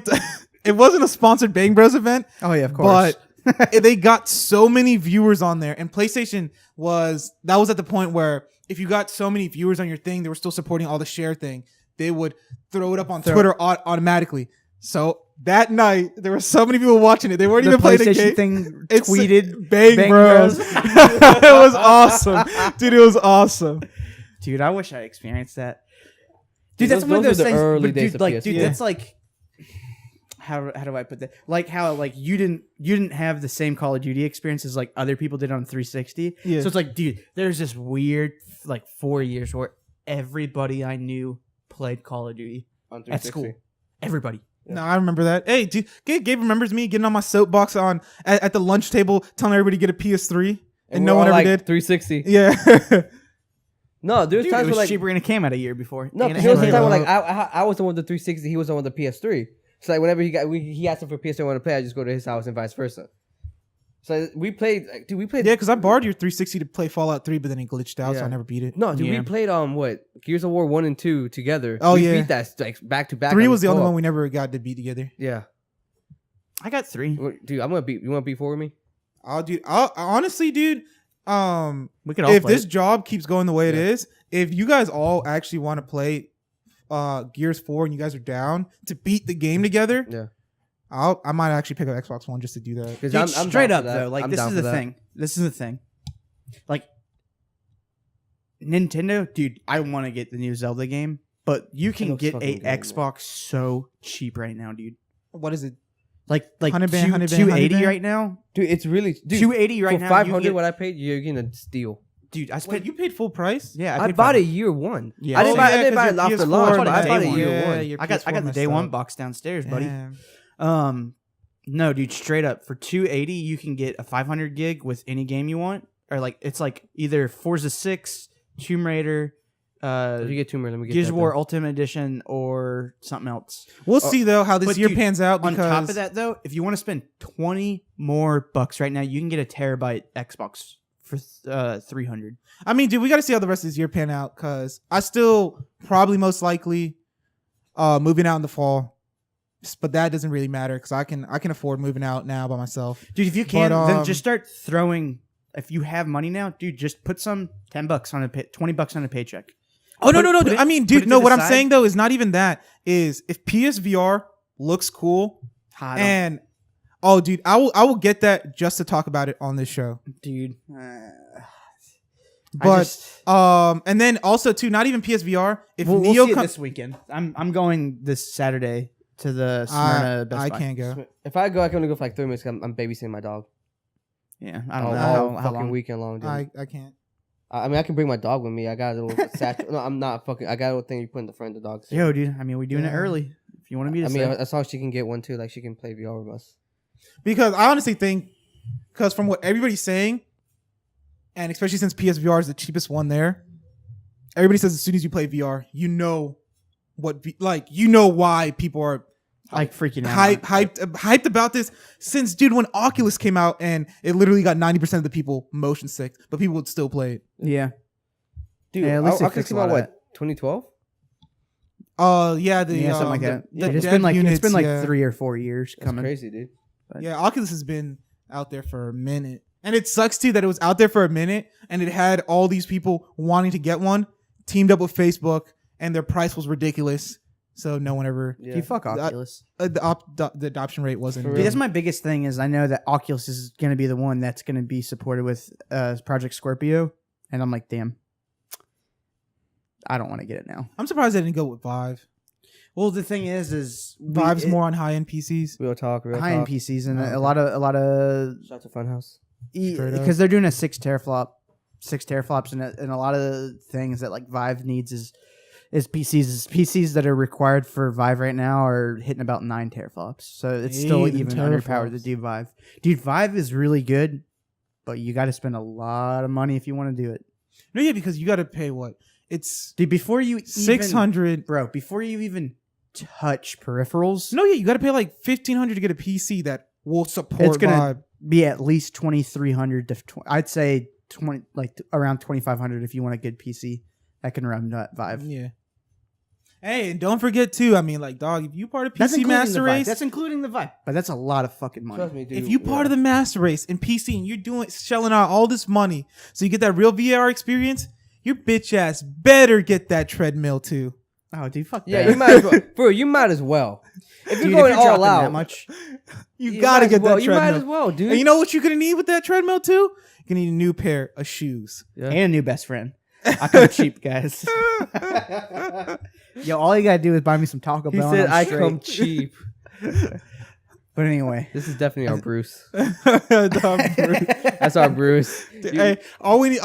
it wasn't a sponsored Bang Bros event. Oh, yeah, of course. But they got so many viewers on there, and PlayStation was at the point where if you got so many viewers on your thing, they were still supporting all the share thing. They would throw it up on Twitter automatically. So that night, there were so many people watching it. They weren't even playing the game. Thing It's tweeted Bang Bros. It was awesome, dude. It was awesome. Dude, I wish I experienced that. Dude, Dude, that's one of those those are the things. early But days dude, of like, PS4. dude, that's like, how do I put that? Like how like you didn't have the same Call of Duty experience as like other people did on 360. Yeah. So it's like, dude, there's this weird like 4 years where everybody I knew played Call of Duty On at 360. school. Everybody. No, I remember that. Hey, dude, Gabe remembers me getting on my soapbox at the lunch table, telling everybody to get a PS3, and no we're one all ever like did. 360. Yeah. No, there's Dude, times it was where like cheaper and it came out a year before. no, And it there was had a time Halo. where like I was the one with the 360, he was the one with the PS3. So like whenever he asked him for PS3 I want to play, I just go to his house and vice versa. So we played, like, dude. We played. Yeah, because I borrowed your 360 to play Fallout 3, but then it glitched out, so Yeah. I never beat it. No, dude, Yeah. we played what Gears of War 1 and 2 together. Oh, we yeah. beat that like back to back. 3 on was the only co-op. one we never got to beat together. Yeah, I got 3. dude, I'm gonna beat. You want to beat 4 with me? Honestly, dude. We could all If play this it. job keeps going the way it Yeah. is, if you guys all actually want to play Gears 4 and you guys are down to beat the game together, Yeah. I might actually pick up Xbox One just to do that. Because Dude, I'm straight down up for that. though, like I'm this down is for the that. thing. This is the thing. Like Nintendo, dude, I want to get the new Zelda game, but you can Looks get fucking a good, man. Xbox so cheap right now, dude. What is it? Like 100 band, 100 band, 280 100 band? right now. Dude, it's really 280 right for now. 500 you get- what I paid, you're getting a steal. dude, I Wait, spent. you paid full price? Yeah, I paid bought it $500. year one. Yeah, I didn't oh, buy, yeah, I didn't buy it 'cause after your launch, PS4 but I day bought it one. year one. your I got PS4 the messed day one up. box downstairs, buddy. Damn. No, dude, straight up for 280 you can get a 500 gig with any game you want, or like it's like either Forza 6, Tomb Raider, If you get two more, let me get Gears that of War then. Ultimate Edition, or something else. We'll see though how this but year dude, pans out. On Because top of that, though, if you want to spend 20 more bucks right now, you can get a terabyte Xbox for 300. I mean, dude, we got to see how the rest of this year pan out. Because I still probably most likely moving out in the fall, but that doesn't really matter because I can afford moving out now by myself. Dude, if you can, But, then just start throwing. If you have money now, dude, just put some $10 on 20 bucks on a paycheck. Oh no, Put- no, no! put dude. it- I mean, put dude, it no. to What the I'm side. saying though is not even that. Is if PSVR looks cool and dude, I will get that just to talk about it on this show. dude. But and then also too, not even PSVR. If we'll Neo see it comes, this weekend. I'm going this Saturday to the Smyrna Best I Buy. can't go. If I go, I can only go for like 3 minutes. 'Cause I'm babysitting my dog. Yeah, I don't All, know all how fucking long. weekend long, dude. I can't. I mean, I can bring my dog with me. I got a little satchel. No, I'm not fucking. I got a little thing you put in the front of the dog. Yo, dude. I mean, we're doing it Yeah. early. If you want to be, I mean, as long as she can get one too, like she can play VR with us. Because I honestly think, because from what everybody's saying, and especially since PSVR is the cheapest one there, everybody says as soon as you play VR, you know why people are like freaking out. hyped about this. Since dude, when Oculus came out and it literally got 90% of the people motion sick, but people would still play it. Yeah. Dude, Yeah, at least they I fixed came a lot out of what 2012. Yeah, Something like that. the It's dev been like units, 3 or 4 years That's coming. crazy, dude. Yeah, Oculus has been out there for a minute. And it sucks too that it was out there for a minute and it had all these people wanting to get one, teamed up with Facebook, and their price was ridiculous. So no one ever Yeah. Dude, fuck Oculus. the adoption rate wasn't. For Dude, real. that's my biggest thing is I know that Oculus is going to be the one that's going to be supported with Project Scorpio, and I'm like, damn, I don't want to get it now. I'm surprised they didn't go with Vive. Well, the thing is Vive's more on high end PCs. Real talk. high end PCs and Oh, a okay. lot of Shout out to Funhouse. Straight up. because they're doing a 6 teraflops, and a lot of the things that like Vive needs is PCs. PCs that are required for Vive right now are hitting about 9 teraflops, so it's still 8 even underpowered to do Vive. Dude, Vive is really good, but you got to spend a lot of money if you want to do it. No, yeah, because you got to pay what? It's Dude, before you even, 600. before you even touch peripherals, No, yeah, you got to pay like 1,500 to get a PC that will support it's gonna Vive. be at least 2,300 to I'd say 20, like around 2,500 if you want a good PC that can run Vive. Yeah. Hey, and don't forget too. I mean, like, dog, if you part of That's PC including Master the Vive. Race, That's including the Vive, but that's a lot of fucking money. Trust me, dude. if you part of the Master Race in PC and you're shelling out all this money so you get that real VR experience, your bitch ass better get that treadmill too. Oh, dude, fuck Yeah, that. you might as well. Bro, you might as well. If Dude, you're going all dropping out, that much, You you gotta might get as well. that You might as treadmill. well, dude. And you know what you're gonna need with that treadmill too? You're gonna need a new pair of shoes. Yeah. and a new best friend. I come cheap, guys. Yo, all you gotta do is buy me some Taco He Bell. and said, I'm "I straight." come cheap." But anyway, This is definitely our Bruce. Dog, Bruce. That's our Bruce. Hey, all we need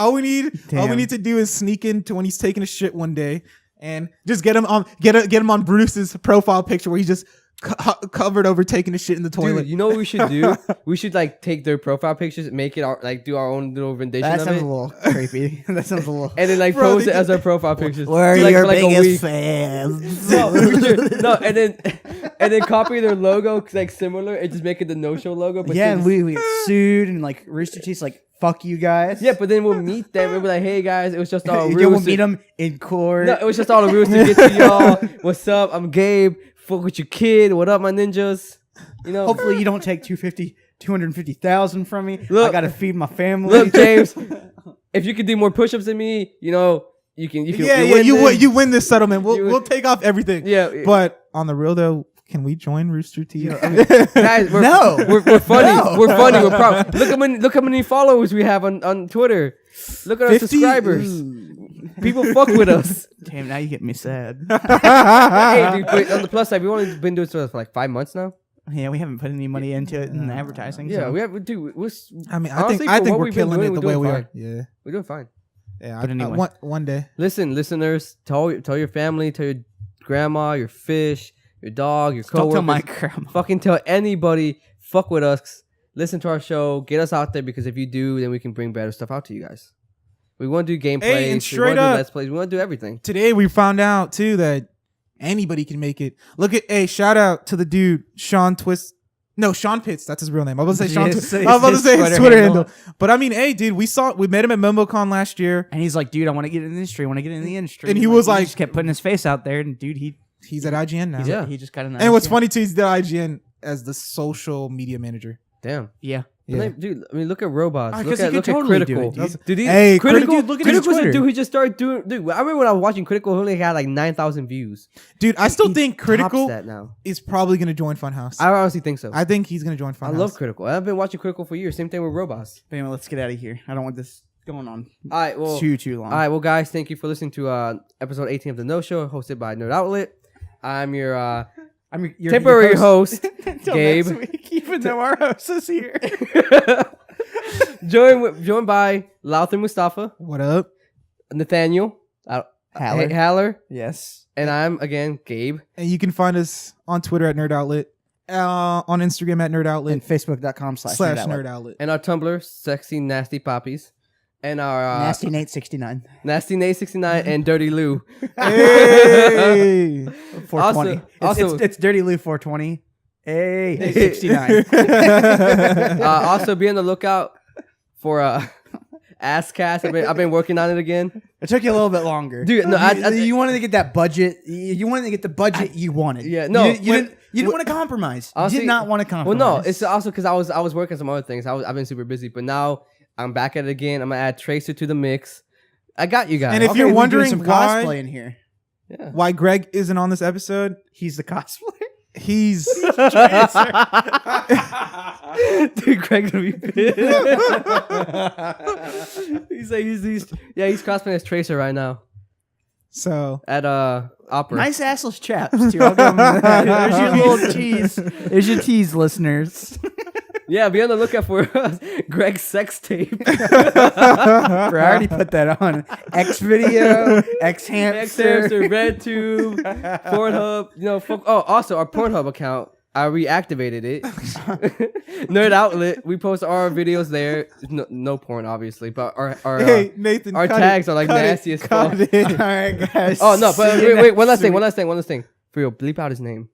Damn. to do is sneak into when he's taking a shit one day, and just get him on Bruce's profile picture where he's just covered over taking a shit in the toilet. Dude, you know what we should do? We should like take their profile pictures, make it our, like do our own little rendition that of sounds it, a little creepy. That sounds a little. and then like Bro, post they it as our profile pictures. We're Like, your for, like, a biggest week. fans. No, we should- no, and then copy their logo like similar and just make it the no show logo. But Yeah, still and we get sued and like Rooster Teeth's like fuck you guys. yeah, but then we'll meet them and be like, hey guys, it was just all You will Rooster. meet them in court. No, it was just all the Rooster get to y'all. What's up? I'm Gabe. Fuck with your kid. What up, my ninjas? You know. Hopefully you don't take 250,000 from me. I Look- gotta feed my family. Look, James. If you could do more push-ups than me, you know, you can you win this settlement. We'll take off everything. Yeah, But on the real though, can we join Rooster Teeth? guys, we're funny. No. We're funny. We're proud. Look how many followers we have on Twitter. Look at our 50? subscribers. People fuck with us. Damn, now you get me sad. Hey, dude, but on the plus side, we've only been doing this for like 5 months now. Yeah, we haven't put any money into it in advertising. Yeah, so. we have. Dude, I mean, honestly, I for think what we're we've been killing doing, it the we're way doing we fine. are. Yeah. we're doing fine. Yeah. But anyway. One day. Listen, listeners, tell your family, tell your grandma, your fish, your dog, your Don't coworkers. tell my grandma. Fucking tell anybody. Fuck with us. Listen to our show. Get us out there because if you do, then we can bring better stuff out to you guys. We want to do gameplays. Hey, and we want straight to do up, let's plays. We want to do everything. Today we found out too that anybody can make it. Shout out to the dude Sean Pitts. That's his real name. I was about to say Sean. Yes, I was about to his say his Twitter Twitter handle. handle. But I mean, hey, dude, we met him at MemboCon last year. And he's like, dude, I want to get in the industry. And he was like- just kept putting his face out there. And dude, He's at IGN now. Yeah. he just got an And what's funny too, he's at IGN as the social media manager. Damn. Yeah. Yeah. Dude, I mean, look at robots. Ah, look 'cause he at could totally do Critical. it, Dude, Hey, Critical, dude, look at his Critical was a Twitter. dude who just started doing. Dude, I remember when I was watching Critical, he only had like 9,000 views. Dude, I still think Tops Critical that now. is probably going to join Funhouse. I honestly think so. I think he's going to join Funhouse. I love Critical. I've been watching Critical for years. Same thing with robots. But anyway, let's get out of here. I don't want this going on All right, well, too long. all right, well, guys, thank you for listening to episode 18 of the No Show, hosted by Nerd Outlet. I'm your I'm your temporary host, until Gabe. next week, even though our host is here. joined by Louther Mustafa, What up? Nathaniel, Haller. Haller, Yes. and I'm again Gabe. And you can find us on Twitter at Nerd Outlet, on Instagram at Nerd Outlet, And Facebook.com/Nerd /Nerd Outlet. And our Tumblr, Sexy Nasty Poppies. And our Nasty Nate 69. Nasty Nate 69 and Dirty Lou. Hey! 420. Also- it's Dirty Lou 420. Hey, 69. Also, be on the lookout for Asscast. I've been working on it again. It took you a little bit longer, Dude, no, you wanted to get that budget. You wanted to get the budget you wanted. Yeah, no, you didn't want to compromise. Honestly, you did not want to Well, compromise. no, it's also because I was working some other things. I've been super busy, but now I'm back at it again. I'm gonna add Tracer to the mix. I got you guys. And if Okay, you're we're doing wondering some why- cosplay in here, yeah. Why Greg isn't on this episode, he's the cosplayer. he's Dude, Craig's gonna be pissed. he's cosplaying as Tracer right now so at opera. Nice assless chaps too. I'll give him that. There's your little tease. There's your tease, listeners. Yeah, be on the lookout for Greg's sex tape. I already put that on X video, X hamster. Xhamster, RedTube, Pornhub. Also our Pornhub account. I reactivated it. Nerd Outlet. We post our videos there. No porn, obviously, but hey Nathan, our cut tags it, are like cut nasty it, as fuck. cut it. All right, guys. Oh no, but See you wait, one last next thing. For real, bleep out his name.